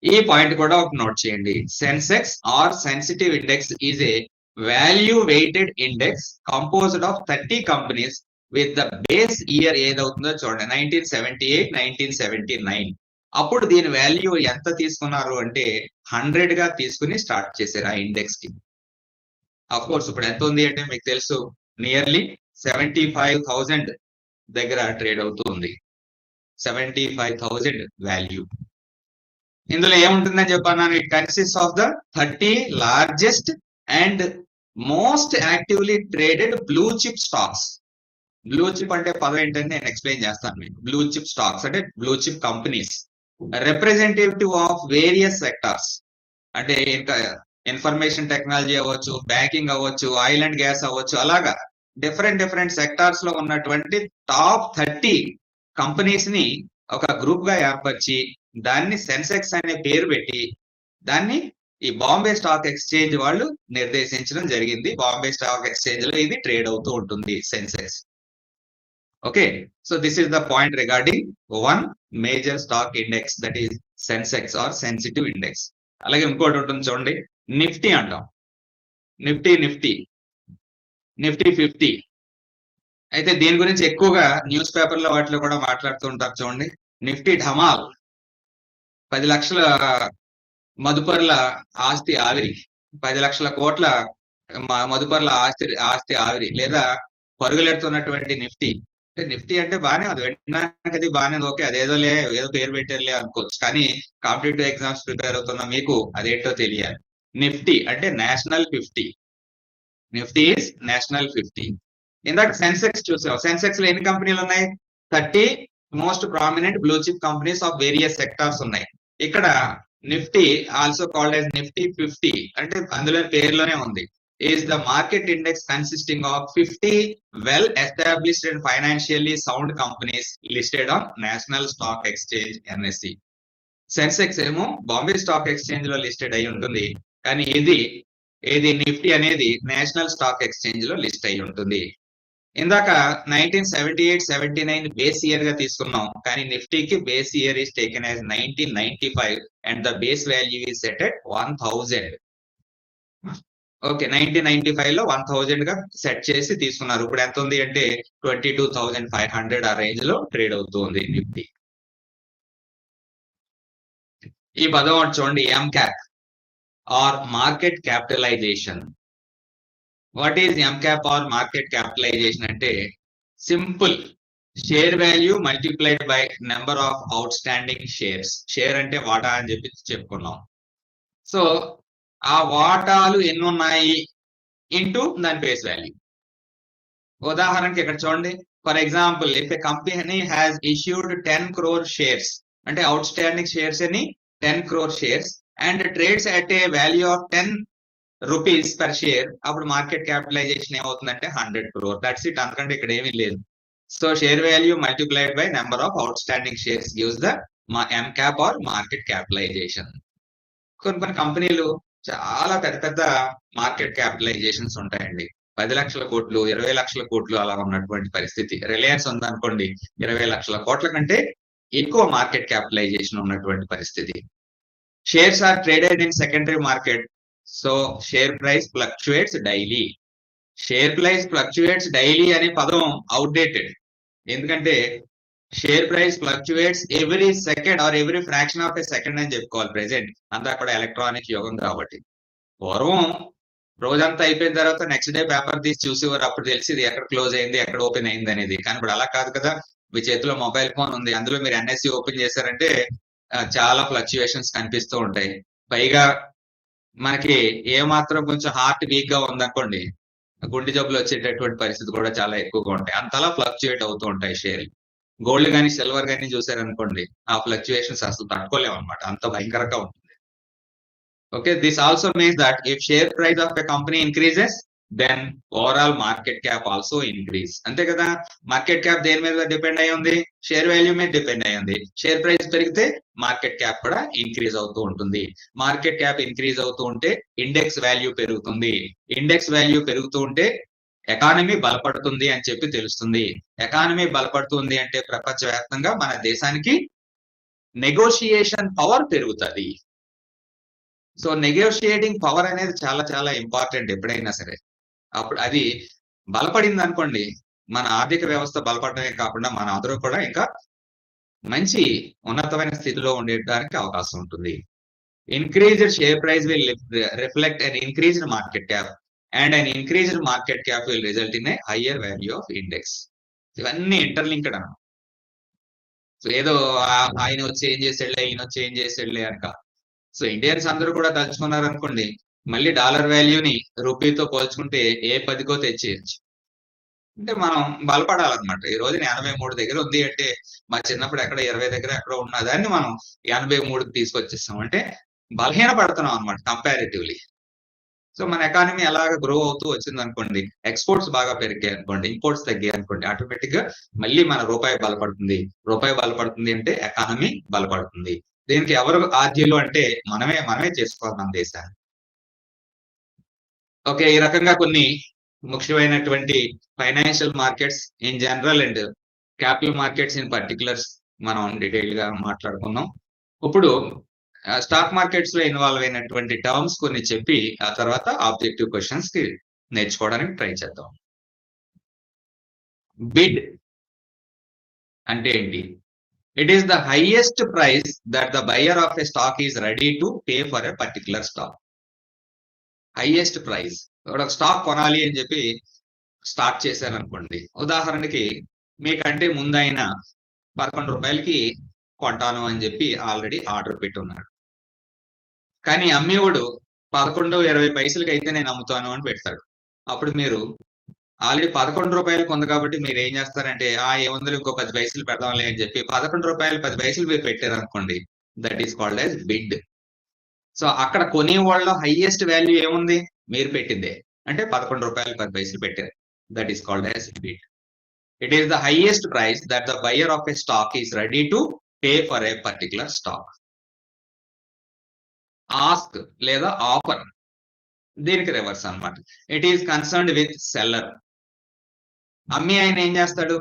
ఈ పాయింట్ కూడా ఒక నోట్ చేయండి. Sensex or sensitive index is a value weighted index composed of 30 companies with the base year ఏదవుతుందో చూడండి, 1978, 1979. అప్పుడు దీని వాల్యూ ఎంత తీసుకున్నారు అంటే 100 గా తీసుకుని స్టార్ట్ చేశారు ఆ ఇండెక్స్ కి. అఫ్ కోర్స్ ఇప్పుడు ఎంత ఉంది అంటే మీకు తెలుసు, నియర్లీ 75,000 దగ్గర ట్రేడ్ అవుతుంది. 75,000 వాల్యూ. ఇందులో ఏముంటుందని చెప్పన్నాను, it consist of the 30 largest and most actively traded blue chip stocks. Blue chip అంటే పదం ఏంటంటే నేను ఎక్స్ప్లెయిన్ చేస్తాను మీకు. బ్లూ చిప్ స్టాక్స్ అంటే blue chip companies, representative of various sectors. అంటే ఇంకా ఇన్ఫర్మేషన్ టెక్నాలజీ అవ్వచ్చు, బ్యాంకింగ్ అవ్వచ్చు, ఆయిల్ అండ్ గ్యాస్ అవ్వచ్చు, అలాగా డిఫరెంట్ సెక్టార్స్ లో ఉన్నటువంటి టాప్ 30 కంపెనీస్ ని ఒక గ్రూప్ గా ఏర్పరిచి దాన్ని సెన్సెక్స్ అనే పేరు పెట్టి దాన్ని ఈ బాంబే స్టాక్ ఎక్స్చేంజ్ వాళ్ళు నిర్దేశించడం జరిగింది. బాంబే స్టాక్ ఎక్స్చేంజ్ లో ఇది ట్రేడ్ అవుతూ ఉంటుంది, Sensex. Okay, so this is the point regarding one major stock index, that is Sensex or sensitive index. అలాగే ఇంకోటి ఉంటుంది చూడండి, నిఫ్టీ అంటాం. నిఫ్టీ 50. అయితే దీని గురించి ఎక్కువగా న్యూస్ పేపర్లో వాటిలో కూడా మాట్లాడుతూ ఉంటారు చూడండి. నిఫ్టీ ఢమాల్, 10 లక్షల మదుపర్ల ఆస్తి ఆవిరి, 10 లక్షల కోట్ల మదుపర్ల ఆస్తి ఆవిరి, లేదా పరుగులెడుతున్నటువంటి నిఫ్టీ. నిఫ్టీ అంటే బాగానే, అది వినడానికి అది బాగానే, ఓకే, అదేదో ఏదో పేరు పెట్టారులే అనుకోవచ్చు. కానీ కాంపిటేటివ్ ఎగ్జామ్స్ ప్రిపేర్ అవుతున్న మీకు అదేంటో తెలియాలి. నిఫ్టీ అంటే నేషనల్ 50. Nifty is national 50. ఇందాక సెన్సెక్స్ చూసాం. సెన్సెక్స్ లో ఎన్ని కంపెనీలు ఉన్నాయి? 30 most prominent blue chip companies of various sectors ఉన్నాయి. ఇక్కడ Nifty also called as Nifty 50 అంటే అందులో పేరులోనే ఉంది. Is the market index consisting of 50 well established and financially sound companies listed on National Stock Exchange NSE. Sensex ఏమో Bombay stock exchange లో listed అయి ఉంటుంది, కానీ ఇది నిఫ్టీ అనేది నేషనల్ స్టాక్ ఎక్స్చేంజ్ లో లిస్ట్ అయి ఉంటుంది. ఇందాక 1978-79 బేస్ ఇయర్ గా తీసుకున్నాం, కానీ నిఫ్టీకి base year is taken as 1995 and the base value is set at 1000. Okay, 1995 లో 1000 గా సెట్ చేసి తీసుకున్నారు. ఇప్పుడు ఎంత ఉంది అంటే 22,500 ఆ రేంజ్ లో ట్రేడ్ అవుతుంది నిఫ్టీ. ఈ పదం చూడండి, mcap or market capitalization. What is mcap or market capitalization అంటే simple. Share value multiplied by number of outstanding shares. Share అంటే వాటా అని చెప్పి చెప్పుకున్నాం. సో ఆ వాటాలు ఎన్ని ఉన్నాయి ఇంటూ దాని ఫేస్ వాల్యూ. ఉదాహరణకి ఇక్కడ చూడండి, for example if a company has issued 10 crore shares, అంటే అవుట్ స్టాండింగ్ షేర్స్ అని 10 crore shares and trades at a value of 10 rupees per share, అప్పుడు మార్కెట్ క్యాపిటలైజేషన్ ఏమవుతుందంటే 100 crore. దట్స్ ఇట్, అందుకంటే ఇక్కడ ఏమీ లేదు. So share value multiplied by number of outstanding shares gives the MCAP or market capitalisation. కొన్ని కంపెనీలు చాలా పెద్ద పెద్ద మార్కెట్ క్యాపిటలైజేషన్స్ ఉంటాయండి. 10 లక్షల కోట్లు, 20 లక్షల కోట్లు అలా ఉన్నటువంటి పరిస్థితి. రిలయన్స్ ఉందనుకోండి, 20 లక్షల కోట్ల కంటే ఎక్కువ మార్కెట్ క్యాపిటలైజేషన్ ఉన్నటువంటి పరిస్థితి. Shares are traded in secondary market, so share price fluctuates daily. Share price fluctuates daily అనే పదం అవుట్డేటెడ్. ఎందుకంటే share price fluctuates every second or every fraction of a second అని చెప్పుకోవాలి. ప్రెసెంట్ అంతా కూడా ఎలక్ట్రానిక్ యుగం కాబట్టి. పూర్వం రోజంతా అయిపోయిన తర్వాత నెక్స్ట్ డే పేపర్ తీసి చూసేవారు, అప్పుడు తెలిసింది ఎక్కడ క్లోజ్ అయింది, ఎక్కడ ఓపెన్ అయింది అనేది. కానీ ఇప్పుడు అలా కాదు కదా, మీ చేతిలో మొబైల్ ఫోన్ ఉంది, అందులో మీరు NSE ఓపెన్ చేశారంటే చాలా ఫ్లక్చుయేషన్స్ కనిపిస్తూ ఉంటాయి. పైగా మనకి ఏ మాత్రం కొంచెం హార్ట్ వీక్ గా ఉందనుకోండి, గుండె జబ్బులు వచ్చేటటువంటి పరిస్థితి కూడా చాలా ఎక్కువగా ఉంటాయి. అంతలా ఫ్లక్చుయేట్ అవుతూ ఉంటాయి షేర్లు. గోల్డ్ కానీ సిల్వర్ కానీ చూసారనుకోండి, ఆ ఫ్లక్చుయేషన్స్ అసలు తట్టుకోలేము అనమాట, అంత భయంకరంగా ఉంటుంది. Okay, this also means that if share price of a company increases, then overall market cap also increase. అంతే కదా, మార్కెట్ క్యాప్ దేని మీద డిపెండ్ అయి ఉంది? షేర్ వాల్యూ మీద డిపెండ్ అయి ఉంది. షేర్ ప్రైస్ పెరిగితే మార్కెట్ క్యాప్ కూడా ఇంక్రీజ్ అవుతూ ఉంటుంది. మార్కెట్ క్యాప్ ఇంక్రీజ్ అవుతూ ఉంటే ఇండెక్స్ వాల్యూ పెరుగుతుంది. ఇండెక్స్ వాల్యూ పెరుగుతూ ఉంటే ఎకానమీ బలపడుతుంది అని చెప్పి తెలుస్తుంది. ఎకానమీ బలపడుతుంది అంటే ప్రపంచవ్యాప్తంగా మన దేశానికి నెగోషియేషన్ పవర్ పెరుగుతుంది. సో నెగోషియేటింగ్ పవర్ అనేది చాలా చాలా ఇంపార్టెంట్ ఎప్పుడైనా సరే. అప్పుడు అది బలపడింది అనుకోండి, మన ఆర్థిక వ్యవస్థ బలపడమే కాకుండా మన అందరూ కూడా ఇంకా మంచి ఉన్నతమైన స్థితిలో ఉండడానికి అవకాశం ఉంటుంది. Increased share price will reflect an increased market cap and an increased market cap will result in a higher value of index. ఇవన్నీ ఇంటర్లింక్డ్ అన్నమాట. సో ఏదో ఆయన వచ్చి ఏం చేసేళ్ళే, ఈయన వచ్చి ఏం చేసేళ్ళే అనక. సో ఇండియన్స్ అందరూ కూడా తలుచుకున్నారు అనుకోండి, మళ్ళీ డాలర్ వాల్యూని రూపీతో పోల్చుకుంటే ఏ 10కో తెచ్చేయచ్చు. అంటే మనం బలపడాలన్నమాట. ఈ రోజు 83 దగ్గర ఉంది అంటే, మా చిన్నప్పుడు ఎక్కడ 20 దగ్గర ఎక్కడ ఉన్నదాన్ని మనం 83కి తీసుకొచ్చేస్తాం. అంటే బలహీన పడుతున్నాం అనమాట కంపారిటివ్లీ. సో మన ఎకానమీ అలాగ గ్రో అవుతూ వచ్చింది అనుకోండి, ఎక్స్పోర్ట్స్ బాగా పెరిగాయి అనుకోండి, ఇంపోర్ట్స్ తగ్గాయి అనుకోండి, ఆటోమేటిక్ గా మళ్ళీ మన రూపాయి బలపడుతుంది. రూపాయి బలపడుతుంది అంటే ఎకానమీ బలపడుతుంది. దీనికి ఎవరు ఆద్యులు అంటే మనమే చేసుకోవాలి మన దేశాన్ని. ఓకే, ఈ రకంగా కొన్ని ముఖ్యమైనటువంటి financial markets in general and capital markets in particulars మనం డీటెయిల్ గా మాట్లాడుకున్నాం. ఇప్పుడు స్టాక్ మార్కెట్స్ లో ఇన్వాల్వ్ అయినటువంటి టర్మ్స్ కొన్ని చెప్పి ఆ తర్వాత ఆబ్జెక్టివ్ క్వశ్చన్స్ కి నేర్చుకోవడానికి ట్రై చేద్దాం. బిడ్ అంటే ఏంటి? It is the highest price that the buyer of a stock is ready to pay for a particular stock. Highest price. ఒక స్టాక్ కొనాలి అని చెప్పి స్టార్ట్ చేశారు అనుకోండి, ఉదాహరణకి మీకంటే ముందు ఆయన 11 రూపాయలకి కొంటాను అని చెప్పి ఆల్రెడీ ఆర్డర్ పెట్టి ఉన్నాడు. కానీ అమ్మేవాడు 11.20 పైసలకి అయితే నేను అమ్ముతాను అని పెడతాడు. అప్పుడు మీరు ఆల్రెడీ 11 రూపాయలకు ఉంది కాబట్టి మీరు ఏం చేస్తారంటే, ఏముంది ఇంకో 10 పైసలు పెడదాంలే అని చెప్పి 11 రూపాయలు 10 పైసలు మీరు పెట్టారు అనుకోండి, that is called as bid. So అక్కడ కొనే వాళ్ళ హైయెస్ట్ వాల్యూ ఏముంది? మీరు పెట్టిందే, అంటే 11 రూపాయలు 10 పైసలు పెట్టారు. That is called as bid. It is the highest price that the buyer of a stock is ready to pay for a particular stock. Ask లేదా ఆఫర్ దీనికి రివర్స్ అన్నమాట. It is concerned with seller. అమ్మి ఆయన ఏం చేస్తాడు,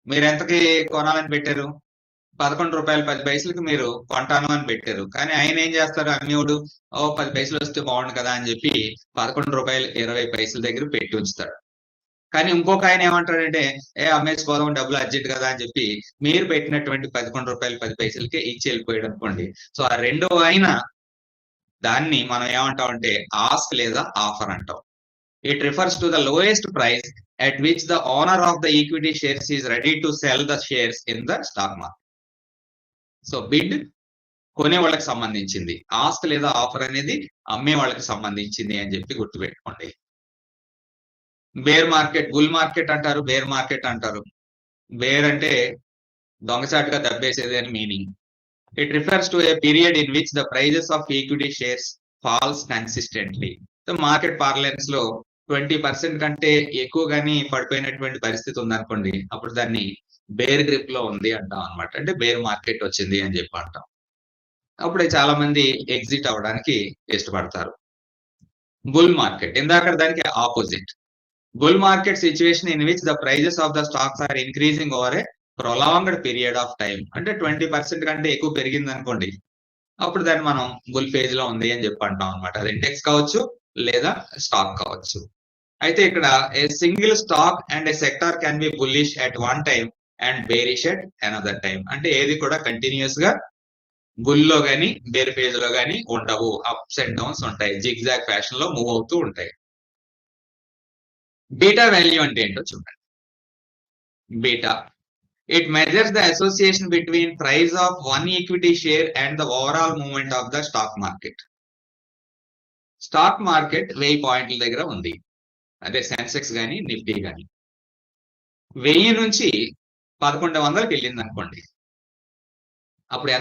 మీరు ఎంతకి కొనాలని పెట్టారు? 11 రూపాయలు 10 పైసలకి మీరు కొంటాను అని పెట్టారు. కానీ ఆయన ఏం చేస్తారు, అమ్మేవాడు 10 పైసలు వస్తే బాగుండు కదా అని చెప్పి 11.20 పైసల దగ్గర పెట్టి ఉంచుతాడు. కానీ ఇంకొక ఆయన ఏమంటాడంటే, అమ్మేసుకోదాం, డబ్బులు అర్జెంట్ కదా అని చెప్పి మీరు పెట్టినటువంటి 11 రూపాయలు 10 పైసలకి ఇచ్చి వెళ్ళిపోయాడు అనుకోండి. సో ఆ రెండో అయిన దాన్ని మనం ఏమంటాం అంటే ఆస్క్ లేదా ఆఫర్ అంటాం. It refers to the lowest price at which the owner of the equity shares is ready to sell the shares in the stock market. So bid కొనే వాళ్ళకి సంబంధించింది, ఆస్క్ లేదా ఆఫర్ అనేది అమ్మే వాళ్ళకి సంబంధించింది అని చెప్పి గుర్తుపెట్టుకోండి. బేర్ మార్కెట్, బుల్ మార్కెట్ అంటారు, బేర్ మార్కెట్ అంటారు. బేర్ అంటే దొంగచాటుగా దబ్బేసేది అని meaning. It refers to a period in which the prices of equity shares falls consistently. Market parlance లో 20% కంటే ఎక్కువ గానీ పడిపోయినటువంటి పరిస్థితి ఉందనుకోండి, అప్పుడు దాన్ని బేర్ గ్రిప్ లో ఉంది అంటాం అనమాట. అంటే బేర్ మార్కెట్ వచ్చింది అని చెప్పి అంటాం. అప్పుడే చాలా మంది ఎగ్జిట్ అవ్వడానికి ఇష్టపడతారు. బుల్ మార్కెట్ ఇందాక దానికి opposite. Bull market situation in which the prices of the stocks are increasing over a prolonged period of time. అంటే 20% కంటే ఎక్కువ పెరిగింది అనుకోండి, అప్పుడు దాన్ని మనం బుల్ ఫేజ్ లో ఉంది అని చెప్పి అంటాం అనమాట. అది ఇండెక్స్ కావచ్చు లేదా స్టాక్ కావచ్చు. అయితే ఇక్కడ a single stock and A sector can be bullish at one time and bearish at another time. అంటే ఏది కూడా కంటిన్యూస్ గా బుల్ లో గానీ బేర్ ఫేజ్ లో గానీ ఉండవు, అప్స్ అండ్ డౌన్స్ ఉంటాయి, జిగ్జాగ్ ఫ్యాషన్ లో మూవ్ అవుతూ ఉంటాయి. బీటా వాల్యూ అంటే ఏంటో చూడండి. Beta, it measures the association between price of one equity share and the overall movement of the stock market. Stock market 1000 పాయింట్ల దగ్గర ఉంది, అదే సెన్సెక్స్ గానీ నిఫ్టీ గానీ. 1000 నుంచి 1100కి వెళ్ళింది అనుకోండి, అప్పుడు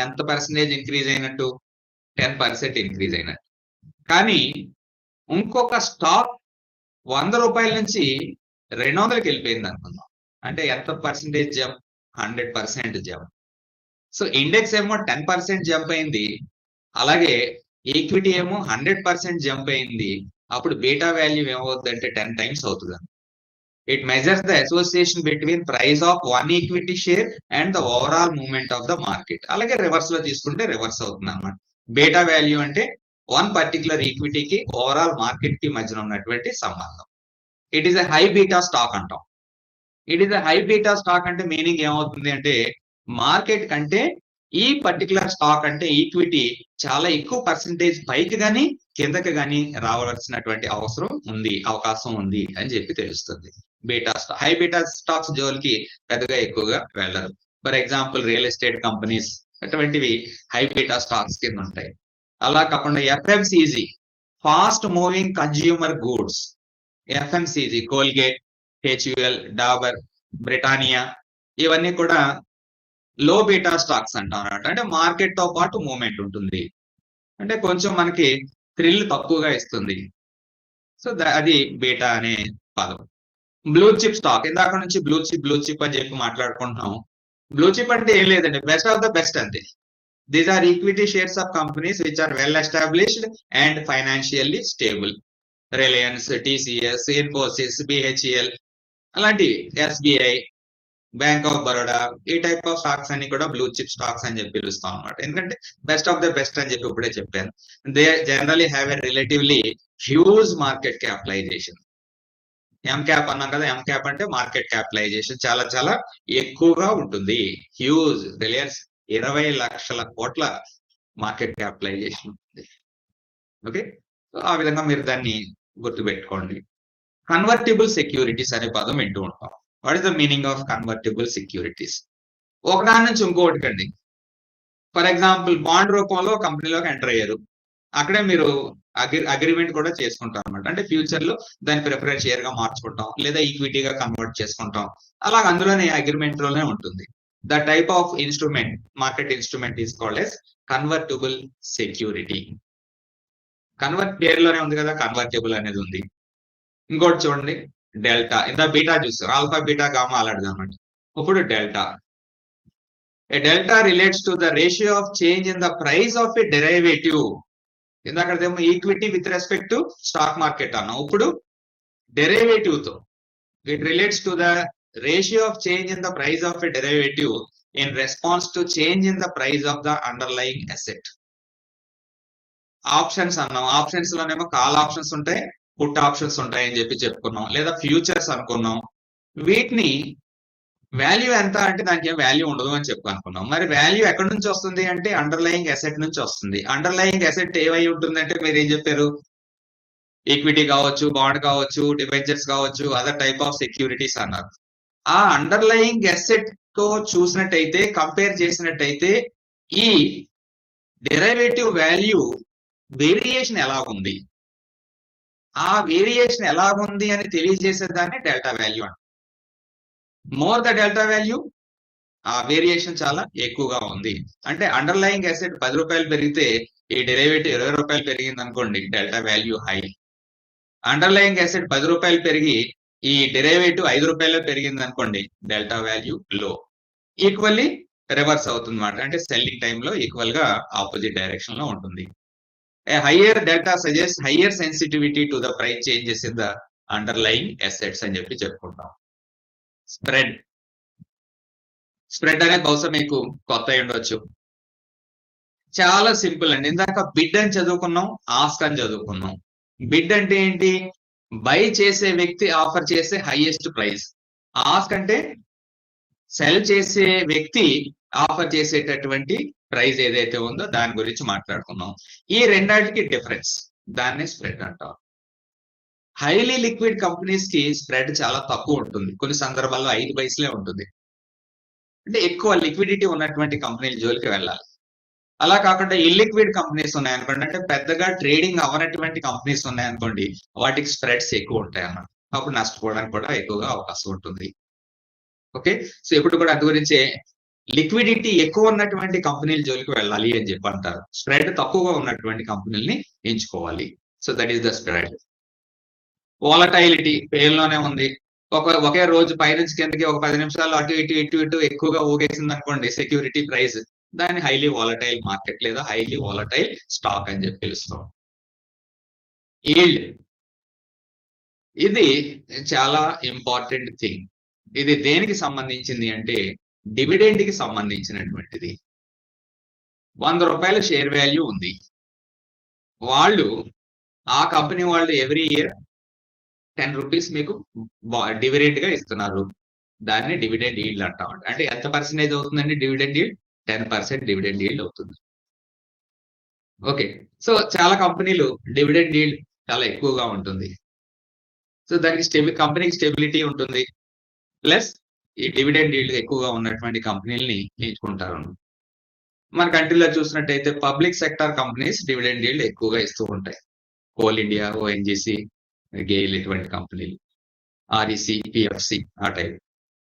ఎంత పర్సెంటేజ్ ఇంక్రీజ్ అయినట్టు? 10% ఇంక్రీజ్ అయినట్టు. కానీ ఇంకొక స్టాక్ 100 రూపాయల నుంచి 200కి వెళ్ళిపోయింది అనుకుందాం, అంటే ఎంత percentage jump? 100% jump. So index ఏమో 10% జంప్ అయింది, అలాగే ఈక్విటీ ఏమో 100% జంప్ అయింది. అప్పుడు బీటా వాల్యూ ఏమవుతుందంటే 10 టైమ్స్ అవుతుంది. It measures the association between price of one equity share and the overall movement of the market. అలాగే రివర్స్ లో తీసుకుంటే రివర్స్ అవుతుంది అన్నమాట. బీటా వాల్యూ అంటే వన్ పర్టికులర్ ఈక్విటీకి ఓవరాల్ మార్కెట్ కి మధ్యన ఉన్నటువంటి సంబంధం. It is a high beta stock అంటాం. It is a high beta stock అంటే మీనింగ్ ఏమవుతుంది అంటే, మార్కెట్ కంటే ఈ పర్టికులర్ స్టాక్ అంటే ఈక్విటీ చాలా ఎక్కువ పర్సెంటేజ్ పైకి గానీ కిందకి గానీ రావాల్సినటువంటి అవకాశం ఉంది అని చెప్పి తెలుస్తుంది. Beta stock, high beta stocks జోలికి పెద్దగా ఎక్కువగా వెళ్ళరు. For example real estate companies అటువంటివి హై బీటా స్టాక్స్ కింద ఉంటాయి. అలా కాకుండా FMCG, fast moving consumer goods, FMCG, Colgate, HUL, Dabur, Britannia, ఇవన్నీ కూడా లో బీటా స్టాక్స్ అంటాం అన్నమాట. అంటే మార్కెట్ తో పాటు మూవ్మెంట్ ఉంటుంది, అంటే కొంచెం మనకి థ్రిల్ తక్కువగా ఇస్తుంది. సో అది బీటా అనే పదం. బ్లూ చిప్ స్టాక్, ఇందాక నుంచి బ్లూ చిప్ అని చెప్పి మాట్లాడుకుంటున్నాం. బ్లూ చిప్ అంటే ఏం లేదండి, బెస్ట్ ఆఫ్ ద బెస్ట్ అంతే. These are equity shares of companies which are well established and financially stable. Reliance, TCS, Infosys, BHEL, అలాంటివి, ఎస్బిఐ, బ్యాంక్ ఆఫ్ బరోడా, ఈ టైప్ ఆఫ్ స్టాక్స్ అన్ని కూడా బ్లూ చిప్ స్టాక్స్ అని చెప్పి పిలుస్తాం అనమాట. ఎందుకంటే బెస్ట్ ఆఫ్ ద బెస్ట్ అని చెప్పి ఇప్పుడే చెప్పాను. They generally have a relatively huge market capitalisation. M cap అన్నాం కదా, ఎం క్యాప్ అంటే మార్కెట్ క్యాపిటలైజేషన్ చాలా చాలా ఎక్కువగా ఉంటుంది. హ్యూజ్, రిలయన్స్ 20 లక్షల కోట్ల మార్కెట్ క్యాపిటలైజేషన్ ఉంటుంది. ఓకే, ఆ విధంగా మీరు దాన్ని గుర్తుపెట్టుకోండి. కన్వర్టిబుల్ సెక్యూరిటీస్ అనే పదం వింటూ ఉంటాం. What is the meaning of convertible securities? ఒకదాని నుంచి ఇంకోటి కండి. ఫర్ ఎగ్జాంపుల్ బాండ్ రూపంలో కంపెనీలోకి ఎంటర్ అయ్యారు, అక్కడే మీరు అగ్రిమెంట్ కూడా చేసుకుంటాం అనమాట. అంటే ఫ్యూచర్ లో దాని ప్రిఫరెన్స్ షేర్ గా మార్చుకుంటాం లేదా ఈక్విటీగా కన్వర్ట్ చేసుకుంటాం. అలాగే అందులోనే అగ్రిమెంట్ లోనే ఉంటుంది. The type of instrument, market instrument is called as convertible security. Convert పేరులోనే ఉంది కదా, కన్వర్టబుల్ అనేది ఉంది. ఇంకోటి చూడండి, డెల్టా. ఇంత బీటా చూస్తారు, ఆల్ఫా, బీటా, గామా అలాంటిది అనమాట. ఇప్పుడు delta. A delta relates to the ratio of change in the price of a derivative. ఇందాకదేమో equity with respect to stock market అన్నాం, ఇప్పుడు డెరివేటివ్ తో. It relates to the ratio of change in the price of a derivative in response to change in the price of the underlying asset. Options అన్నాం, options లోనేమో call options ఉంటాయి, put options ఉంటాయి అని చెప్పి చెప్పుకున్నాం, లేదా futures అనుకున్నాం. వీటిని వాల్యూ ఎంత అంటే దానికి ఏం వాల్యూ ఉండదు అని చెప్పి అనుకున్నాం. మరి వాల్యూ ఎక్కడి నుంచి వస్తుంది అంటే అండర్లయింగ్ అసెట్ నుంచి వస్తుంది. అండర్లయింగ్ అసెట్ ఏమై ఉంటుంది అంటే మీరు ఏం చెప్పారు? ఈక్విటీ కావచ్చు, బాండ్ కావచ్చు, డిబెంచర్స్ కావచ్చు, అదర్ టైప్ ఆఫ్ సెక్యూరిటీస్ అన్నారు. ఆ అండర్లయింగ్ అసెట్ తో చూసినట్టయితే, కంపేర్ చేసినట్టయితే ఈ డెరివేటివ్ వాల్యూ వేరియేషన్ ఎలా ఉంది, ఆ వేరియేషన్ ఎలాగుంది అని తెలియజేసేదాన్ని డెల్టా వాల్యూ అంట. మోర్ ద డెల్టా వాల్యూ, ఆ వేరియేషన్ చాలా ఎక్కువగా ఉంది. అంటే అండర్లయింగ్ అసెట్ 10 రూపాయలు పెరిగితే ఈ డెరివేటివ్ 20 రూపాయలు పెరిగింది అనుకోండి, delta value high. Underlying asset 10 రూపాయలు పెరిగి ఈ డెరివేటివ్ 5 రూపాయలు పెరిగింది అనుకోండి, డెల్టా వాల్యూ లో. ఈక్వల్లీ రివర్స్ అవుతుంది అన్నమాట. అంటే సెల్లింగ్ టైంలో ఈక్వల్ గా ఆపోజిట్ డైరెక్షన్ లో ఉంటుంది. A higher delta suggests higher sensitivity to the price changes in the underlying assets అని చెప్పి చెప్పుకుంటాం. స్ప్రెడ్ అనేది బహుశా మీకు కొత్త అయి ఉండొచ్చు. చాలా సింపుల్ అండి. ఇందాక బిడ్ అని చదువుకున్నాం, ఆస్క్ అని చదువుకున్నాం. బిడ్ అంటే ఏంటి? బై చేసే వ్యక్తి ఆఫర్ చేసే హైయెస్ట్ ప్రైస్. ఆస్క్ అంటే సెల్ చేసే వ్యక్తి ఆఫర్ చేసేటటువంటి ప్రైస్ ఏదైతే ఉందో దాని గురించి మాట్లాడుకున్నాం. ఈ రెండాటికి డిఫరెన్స్, దాన్ని స్ప్రెడ్ అంటాం. హైలీ లిక్విడ్ కంపెనీస్ కి స్ప్రెడ్ చాలా తక్కువ ఉంటుంది, కొన్ని సందర్భాల్లో 5 పైసలే ఉంటుంది. అంటే ఎక్కువ లిక్విడిటీ ఉన్నటువంటి కంపెనీల జోలికి వెళ్ళాలి. అలా కాకుండా ఇల్లిక్విడ్ కంపెనీస్ ఉన్నాయనుకోండి, అంటే పెద్దగా ట్రేడింగ్ అవ్వనటువంటి కంపెనీస్ ఉన్నాయనుకోండి, వాటికి స్ప్రెడ్స్ ఎక్కువ ఉంటాయి అన్నమాట. అప్పుడు నష్టపోవడానికి కూడా ఎక్కువగా అవకాశం ఉంటుంది. ఓకే, సో ఇప్పుడు కూడా అది గురించి లిక్విడిటీ ఎక్కువ ఉన్నటువంటి కంపెనీల జోలికి వెళ్ళాలి అని చెప్పి అంటారు. స్ప్రెడ్ తక్కువగా ఉన్నటువంటి కంపెనీలని ఎంచుకోవాలి. So that is the spread. Volatility పేరులోనే ఉంది. ఒకే రోజు పైనుంచి కిందకి ఒక 10 నిమిషాలు అటు ఇటు ఎక్కువగా ఊగేసింది అనుకోండి సెక్యూరిటీ ప్రైస్, దాన్ని హైలీ వాలటైల్ మార్కెట్ లేదా హైలీ వాలటైల్ స్టాక్ అని చెప్పి పిలుస్తాం. ఈల్డ్, ఇది చాలా ఇంపార్టెంట్ థింగ్. ఇది దేనికి సంబంధించింది అంటే డివిడెండ్ కి సంబంధించినటువంటిది. 100 రూపాయల షేర్ వాల్యూ ఉంది. వాళ్ళు, ఆ కంపెనీ వాళ్ళు ఎవ్రీ ఇయర్ 10 రూపీస్ మీకు డివిడెండ్ గా ఇస్తున్నారు. దాన్ని డివిడెండ్ ఈల్డ్ అంటాం. అంటే ఎంత పర్సెంటేజ్ అవుతుందండి డివిడెండ్ ఈల్డ్? 10% డివిడెండ్ ఈల్డ్ అవుతుంది. ఓకే, సో చాలా కంపెనీలు డివిడెండ్ ఈల్డ్ చాలా ఎక్కువగా ఉంటుంది. సో దానికి కంపెనీకి స్టెబిలిటీ ఉంటుంది, ప్లస్ ఈ డివిడెండ్ ఈల్డ్ ఎక్కువగా ఉన్నటువంటి కంపెనీలని ఎంచుకుంటారు. మన కంట్రీలో చూసినట్టయితే public sector companies dividend yield ఎక్కువగా ఇస్తూ ఉంటాయి. కోల్ ఇండియా, ఓఎన్జీసీ, గెయిల్, ఇటువంటి కంపెనీలు, ఆర్ఈసి, పిఎఫ్సి, ఆ టైప్.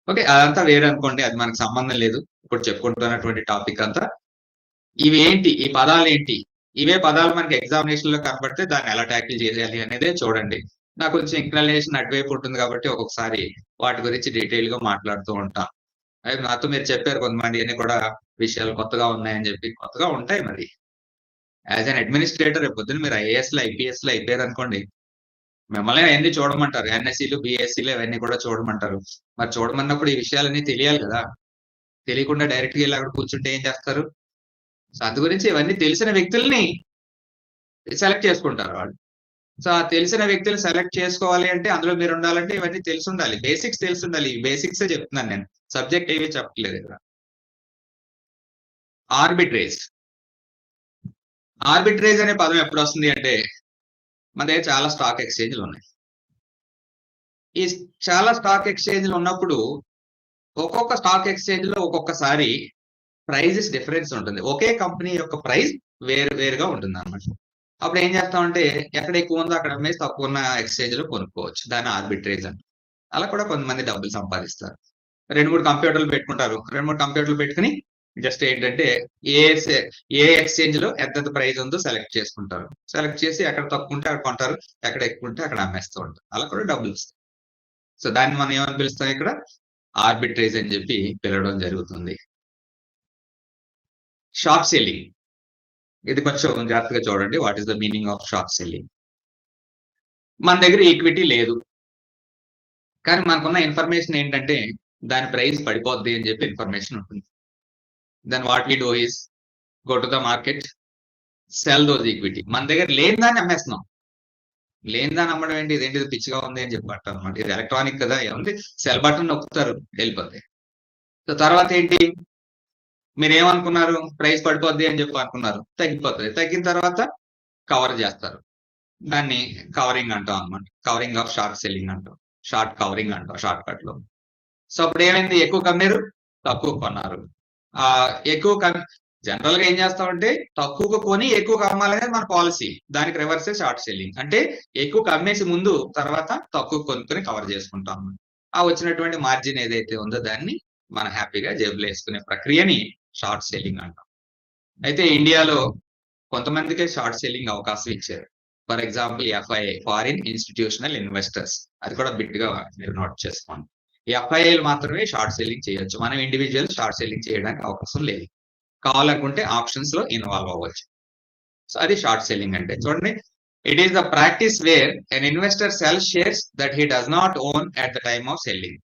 ఓకే, అదంతా వేరే అనుకోండి, అది మనకు సంబంధం లేదు. ఇప్పుడు చెప్పుకుంటున్నటువంటి టాపిక్ అంతా ఇవి ఏంటి, ఈ పదాలు ఏంటి, ఇవే పదాలు మనకి ఎగ్జామినేషన్ లో కనబడితే దాన్ని ఎలా ట్యాకిల్ చేయాలి అనేదే చూడండి. నాకు కొంచెం ఇంక్లినేషన్ అటువైపు ఉంటుంది కాబట్టి ఒక్కొక్కసారి వాటి గురించి డీటెయిల్ గా మాట్లాడుతూ ఉంటాను. అది నాతో మీరు చెప్పారు కొంతమంది అన్ని కూడా విషయాలు కొత్తగా ఉన్నాయని చెప్పి. కొత్తగా ఉంటాయి మరి. యాజ్ అన్ అడ్మినిస్ట్రేటర్ రేపు పొద్దున్న మీరు ఐఏఎస్ లో ఐపీఎస్ లో అయిపోయారు అనుకోండి, మిమ్మల్ని అవన్నీ చూడమంటారు. ఎన్ఎస్సీలు, బిఎస్సీలు అవన్నీ కూడా చూడమంటారు. మరి చూడమన్నప్పుడు ఈ విషయాలన్నీ తెలియాలి కదా. తెలియకుండా డైరెక్ట్ గా వెళ్ళి అక్కడ కూర్చుంటే ఏం చేస్తారు? సో అందు గురించి ఇవన్నీ తెలిసిన వ్యక్తుల్ని సెలెక్ట్ చేసుకుంటారు వాళ్ళు. సో ఆ తెలిసిన వ్యక్తులు సెలెక్ట్ చేసుకోవాలి అంటే అందులో మీరు ఉండాలంటే ఇవన్నీ తెలిసి ఉండాలి, బేసిక్స్ తెలిసి ఉండాలి. ఈ బేసిక్స్ చెప్తున్నాను నేను, సబ్జెక్ట్ ఏమీ చెప్పట్లేదు ఇక్కడ. ఆర్బిట్రేజ్. ఆర్బిట్రేజ్ అనే పదం ఎప్పుడు వస్తుంది అంటే, మన దగ్గర చాలా స్టాక్ ఎక్స్చేంజ్లు ఉన్నాయి. ఈ చాలా స్టాక్ ఎక్స్చేంజ్లు ఉన్నప్పుడు ఒక్కొక్క స్టాక్ ఎక్స్చేంజ్ లో ఒక్కొక్కసారి ప్రైజెస్ డిఫరెన్స్ ఉంటుంది. ఒకే కంపెనీ యొక్క ప్రైస్ వేరుగా ఉంటుంది అన్నమాట. అప్పుడు ఏం చేస్తామంటే ఎక్కడ ఎక్కువ ఉందో అక్కడ అమ్మేసి తక్కువ ఉన్న ఎక్స్చేంజ్ లో కొనుక్కోవచ్చు. దాన్ని ఆర్బిట్రేజ్ అంటారు. అలా కూడా కొంతమంది డబ్బులు సంపాదిస్తారు. 2-3 కంప్యూటర్లు పెట్టుకుంటారు. 2-3 కంప్యూటర్లు పెట్టుకుని జస్ట్ ఏంటంటే ఏ ఎక్స్చేంజ్ లో ఎంత ప్రైస్ ఉందో సెలెక్ట్ చేసుకుంటారు. సెలెక్ట్ చేసి ఎక్కడ తక్కువ ఉంటే అక్కడ కొంటారు, ఎక్కడ ఎక్కువ ఉంటే అక్కడ అమ్మేస్తూ ఉంటారు. అలా కూడా డబ్బులు వస్తాయి. సో దాన్ని మనం ఏమని పిలుస్తాం ఇక్కడ? ఆర్బిట్రేజ్ అని చెప్పి పిలవడం జరుగుతుంది. షార్ట్ సెల్లింగ్, ఇది కొంచెం జాగ్రత్తగా చూడండి. What is the meaning of short selling? మన దగ్గర ఈక్విటీ లేదు, కానీ మనకున్న ఇన్ఫర్మేషన్ ఏంటంటే దాని ప్రైస్ పడిపోద్ది అని చెప్పి ఇన్ఫర్మేషన్ ఉంటుంది. Then what we do is go to the market, sell those equity. మన దగ్గర లేని దాన్ని అమ్మేస్తున్నాం. లేని దాన్ని అమ్మడం ఏంటి, ఇదేంటి పిచ్చిగా ఉంది అని చెప్పి అంటారు అనమాట. ఇది ఎలక్ట్రానిక్ కదా, ఏముంది, సెల్ బటన్ నొక్కుతారు వెళ్ళిపోతాయి. సో తర్వాత ఏంటి, మీరు ఏమనుకున్నారు, ప్రైస్ పడిపోద్ది అని చెప్పి అనుకున్నారు, తగ్గిపోతుంది. తగ్గిన తర్వాత కవర్ చేస్తారు. దాన్ని కవరింగ్ అంటాం అనమాట. కవరింగ్ ఆఫ్ షార్ట్ సెల్లింగ్ అంటాం, షార్ట్ కవరింగ్ అంటాం షార్ట్ కట్ లో. సో అప్పుడు ఏమైంది, ఎక్కువ కమ్మారు, తక్కువ కొన్నారు. ఎక్కువ జనరల్ గా ఏం చేస్తామంటే తక్కువ కొని ఎక్కువ కమ్మాలనేది మన పాలసీ. దానికి రివర్సే షార్ట్ సెల్లింగ్. అంటే ఎక్కువ కమ్మేసి ముందు, తర్వాత తక్కువ కొనుక్కొని కవర్ చేసుకుంటాం. ఆ వచ్చినటువంటి మార్జిన్ ఏదైతే ఉందో దాన్ని మనం హ్యాపీగా జేబులో వేసుకునే ప్రక్రియని షార్ట్ సెల్లింగ్ అంటాం. అయితే ఇండియాలో కొంతమందికే షార్ట్ సెల్లింగ్ అవకాశం ఇచ్చారు. For example FII, foreign institutional investors. అది కూడా బిట్ గా మీరు నోట్ చేసుకోండి. ఎఫ్ఐఐలు మాత్రమే షార్ట్ సెల్లింగ్ చేయొచ్చు. మనం ఇండివిజువల్ షార్ట్ సెల్లింగ్ చేయడానికి అవకాశం లేదు. కావాలనుకుంటే ఆప్షన్స్ లో ఇన్వాల్వ్ అవ్వచ్చు. సో అది షార్ట్ సెల్లింగ్ అంటే. చూడండి, it is the practice where an investor sells shares that he does not own at the time of selling.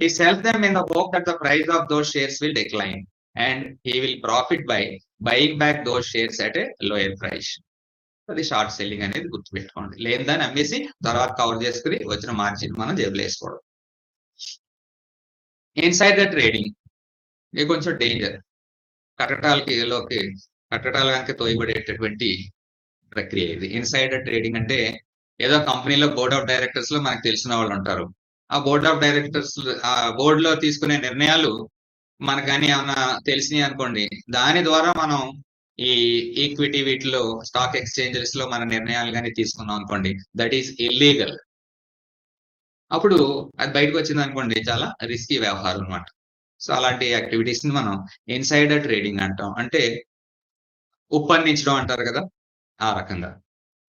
He sells them in the hope that the price of those shares will decline and he will profit by buying back those shares at a lower price. అది short selling అనేది గుర్తుపెట్టుకోండి. లేదని అమ్మేసి తర్వాత cover చేసుకుని వచ్చిన margin మనం జేబులో వేసుకోవడం. ఇన్సైడర్ ట్రేడింగ్ ఇది కొంచెం డేంజర్. కట్టడాల వెనక తోయబడేటటువంటి ప్రక్రియ ఇది. ఇన్సైడర్ ట్రేడింగ్ అంటే ఏదో కంపెనీలో బోర్డ్ ఆఫ్ డైరెక్టర్స్ లో మనకు తెలిసిన వాళ్ళు ఉంటారు. ఆ బోర్డ్ ఆఫ్ డైరెక్టర్స్ ఆ బోర్డు లో తీసుకునే నిర్ణయాలు మనకు కానీ ఏమైనా తెలిసినాయి అనుకోండి, దాని ద్వారా మనం ఈ ఈక్విటీ వీటిలో స్టాక్ ఎక్స్చేంజెస్ లో మన నిర్ణయాలు కానీ తీసుకున్నాం అనుకోండి, దట్ ఈస్ ఇల్లీగల్. అప్పుడు అది బయటకు వచ్చింది అనుకోండి, చాలా రిస్కీ వ్యవహారం అనమాట. సో అలాంటి యాక్టివిటీస్ ని మనం ఇన్సైడర్ ట్రేడింగ్ అంటాం. అంటే ఉప్పందించడం అంటారు కదా, ఆ రకంగా.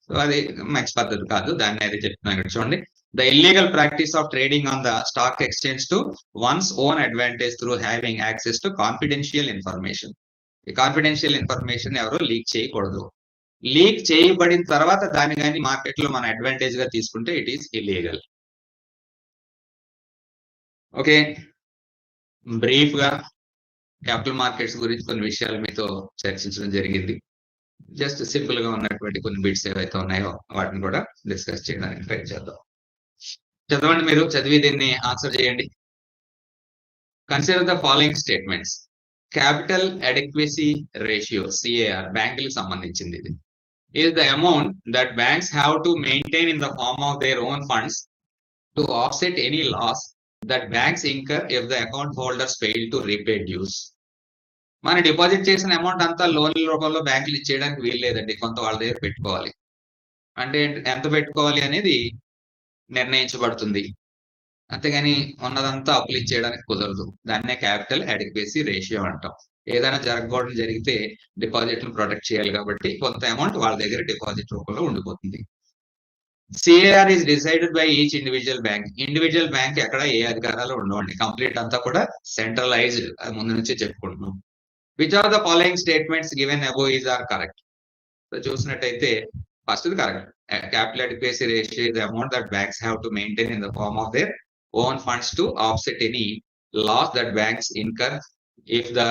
సో అది మంచి పద్ధతి కాదు. దాన్ని అయితే చెప్తున్నాను ఇక్కడ చూడండి. The illegal practice of trading on the stock exchange to one's own advantage through having access to confidential information. ఈ కాన్ఫిడెన్షియల్ ఇన్ఫర్మేషన్ ఎవరో లీక్ చేయకూడదు. లీక్ చేయబడిన తర్వాత దాన్ని కానీ మార్కెట్ లో మన అడ్వాంటేజ్ గా తీసుకుంటే it is illegal. Okay, brief గా క్యాపిటల్ మార్కెట్స్ గురించి కొన్ని విషయాలు మీతో చర్చించడం జరిగింది. జస్ట్ సింపుల్ గా ఉన్నటువంటి కొన్ని బిట్స్ ఏవైతే ఉన్నాయో వాటిని కూడా డిస్కస్ చేయడానికి ట్రై చేద్దాం. చదవండి, మీరు చదివి దీన్ని ఆన్సర్ చేయండి. Consider the following statements. Capital adequacy ratio, CAR, బ్యాంకులకు సంబంధించింది. ఇది is the amount that banks have to maintain in the form of their own funds to offset any loss that banks incur if the account holders fail to repay dues. మనం deposit చేసిన amount అంతా లోన్ల రూపంలో బ్యాంకులు ఇచ్చేయడానికి వీలు లేదండి, కొంత వాళ్ళ దగ్గర పెట్టుకోవాలి. అంటే ఎంత పెట్టుకోవాలి అనేది నిర్ణయించబడుతుంది, అంతేగాని ఉన్నదంతా అప్పులు ఇచ్చేయడానికి కుదరదు. దాన్నే క్యాపిటల్ అడెక్వసీ రేషియో అంటాం. ఏదైనా జరగకూడదు జరిగితే డిపాజిట్ను ప్రొటెక్ట్ చేయాలి కాబట్టి కొంత అమౌంట్ వాళ్ళ దగ్గర డిపాజిట్ రూపంలో ఉండిపోతుంది. CAR is decided by each individual bank. Individual bank ఎక్కడ ఏ అధికారాలు ఉండవండి, కంప్లీట్ అంతా కూడా సెంట్రలైజ్డ్. అది ముందు నుంచే చెప్పుకుంటున్నాం. Which are the following statements given above is are correct? చూసినట్టయితే first correct. Capital adequacy ratio is the amount that banks have to maintain in the form of their own funds to offset any loss that banks incur if the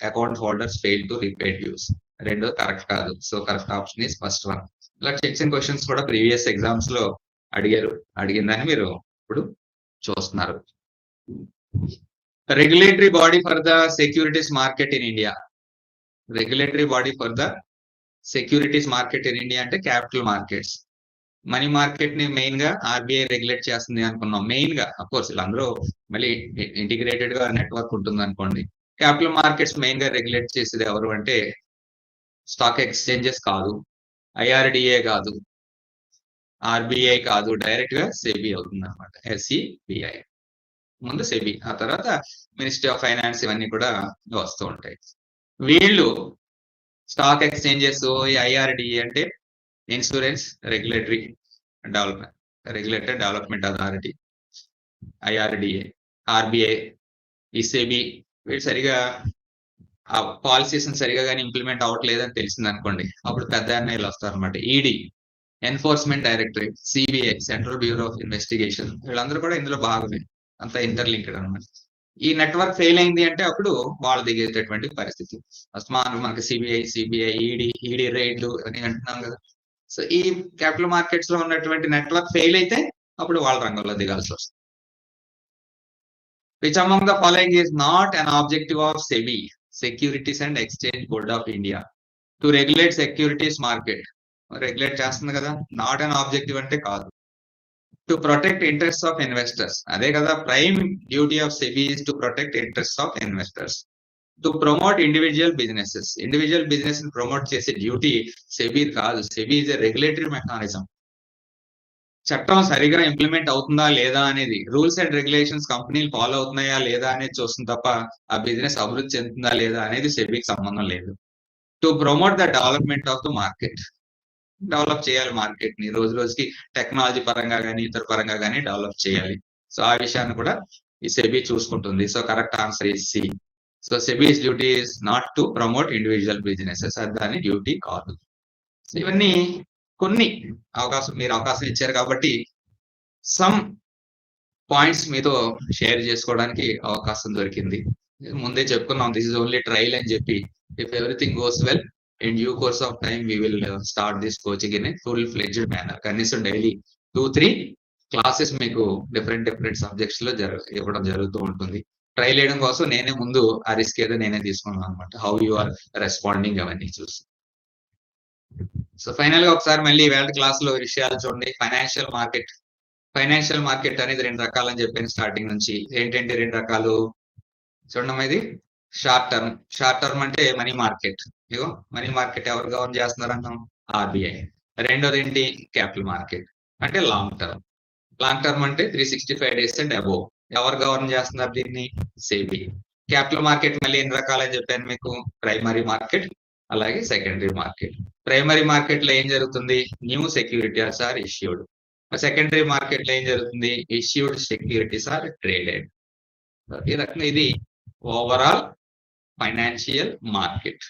account holders fail to repay dues. రెండో correct కాదు. So correct option is first one. ఇలా checks and questions కూడా previous exams లో అడిగిందని మీరు ఇప్పుడు చూస్తున్నారు. Regulatory body for the securities market in India. Regulatory body for the securities market in India అంటే capital markets. Money market ని main గా RBI regulate చేస్తుంది అనుకున్నాం. మెయిన్ గా అఫ్ కోర్స్ వీళ్ళందరూ మళ్ళీ ఇంటిగ్రేటెడ్ గా నెట్వర్క్ ఉంటుంది అనుకోండి. క్యాపిటల్ మార్కెట్స్ మెయిన్ గా రెగ్యులేట్ చేసేది ఎవరు అంటే స్టాక్ ఎక్స్చేంజెస్ కాదు, ఐఆర్డిఏ కాదు, ఆర్బీఐ కాదు, డైరెక్ట్ గా సెబీ అవుతుంది అనమాట. ఎస్సిబిఐ ముందు సెబీ, ఆ తర్వాత మినిస్ట్రీ ఆఫ్ ఫైనాన్స్, ఇవన్నీ కూడా వస్తూ ఉంటాయి. వీళ్ళు స్టాక్ ఎక్స్చేంజెస్, ఐఆర్డిఏ అంటే insurance regulatory development authority, IRDA, RBI, ECB, వీళ్ళు సరిగా ఆ పాలసీస్ సరిగా కానీ ఇంప్లిమెంట్ అవ్వట్లేదని తెలిసింది అనుకోండి, అప్పుడు పెద్ద అన్నయ్యలు వస్తారనమాట. ED, enforcement directorate, CBI, central bureau of investigation, వీళ్ళందరూ కూడా ఇందులో భాగమే, అంతా ఇంటర్లింక్డ్ అనమాట. ఈ నెట్వర్క్ ఫెయిల్ అయింది అంటే అప్పుడు వాళ్ళు దిగేటటువంటి పరిస్థితి. అస్మాన్ మనకి సిబిఐ, ఈడీ రైడ్లు అని అంటున్నాం కదా. సో ఈ క్యాపిటల్ మార్కెట్స్ లో ఉన్నటువంటి నెట్వర్క్ ఫెయిల్ అయితే అప్పుడు వాళ్ళ రంగంలో దిగాల్సి వస్తుంది. Which among the following is not an objective of SEBI, Securities and Exchange Board of India, to regulate securities market? Regulate చేస్తుంది కదా, నాట్ అన్ ఆబ్జెక్టివ్ అంటే కాదు. To protect interest of investors, అదే కదా prime duty of SEBI is to protect interest of investors. To promote individual businesses, individual business ని promote చేసే duty SEBI కాదు. SEBI is a regulatory mechanism. చట్టం సరిగా implement అవుతుందా లేదా అనేది, రూల్స్ అండ్ రెగ్యులేషన్స్ కంపెనీలు ఫాలో అవుతున్నాయా లేదా అనేది చూస్తుంది తప్ప ఆ బిజినెస్ అభివృద్ధి చెందుతుందా లేదా అనేది సెబీకి సంబంధం లేదు. To promote the development of the market, develop చేయాలి మార్కెట్ ని, రోజు రోజుకి టెక్నాలజీ పరంగా కానీ ఇతర పరంగా కానీ డెవలప్ చేయాలి. సో ఆ విషయాన్ని కూడా ఈ సెబీ చూసుకుంటుంది. So correct answer is C. So SEBI's duty is not to promote individual businesses, అది దాని డ్యూటీ కాదు. సో ఇవన్నీ కొన్ని మీరు అవకాశం ఇచ్చారు కాబట్టి సమ్ పాయింట్స్ మీతో షేర్ చేసుకోవడానికి అవకాశం దొరికింది. ముందే చెప్పుకున్నాం, దిస్ ఇస్ ఓన్లీ ట్రయల్ అని చెప్పి. If everything goes well, in due course of time we will start this coaching in a full fledged manner. కనీసం డైలీ 2-3 క్లాసెస్ మీకు డిఫరెంట్ సబ్జెక్ట్స్ లో ఇవ్వడం జరుగుతూ ఉంటుంది. ట్రై చేయడం కోసం నేనే ముందు ఆ రిస్క్ ఏదో నేనే తీసుకున్నాను అనమాట. హౌ యు ఆర్ రెస్పాండింగ్ అవన్నీ చూసి. సో ఫైనల్ గా ఒకసారి మళ్ళీ వేళ క్లాస్ లో విషయాలు చూడండి. ఫైనాన్షియల్ మార్కెట్ అనేది 2 రకాలు అని చెప్పాను స్టార్టింగ్ నుంచి. ఏంటంటే 2 రకాలు చూడడం. ఇది షార్ట్ టర్మ్ అంటే మనీ మార్కెట్. ఇగో మనీ మార్కెట్ ఎవరు గవర్న్ చేస్తున్నారు అన్నాం, ఆర్బిఐ. రెండోది ఏంటి, క్యాపిటల్ మార్కెట్ అంటే లాంగ్ టర్మ్ అంటే 365 days అండ్ అబోవ్. ఎవరు గవర్న్ చేస్తున్నారు దీన్ని, సెబీ. క్యాపిటల్ మార్కెట్ మళ్ళీ 2 రకాలని చెప్పాను మీకు, ప్రైమరీ మార్కెట్ అలాగే సెకండరీ మార్కెట్. ప్రైమరీ మార్కెట్ లో ఏం జరుగుతుంది, new securities are issued. Secondary market లో ఏం జరుగుతుంది, ఇష్యూడ్ సెక్యూరిటీస్ ఆర్ ట్రేడెడ్. ఈ రకంగా ఇది ఓవరాల్ ఫైనాన్షియల్ మార్కెట్.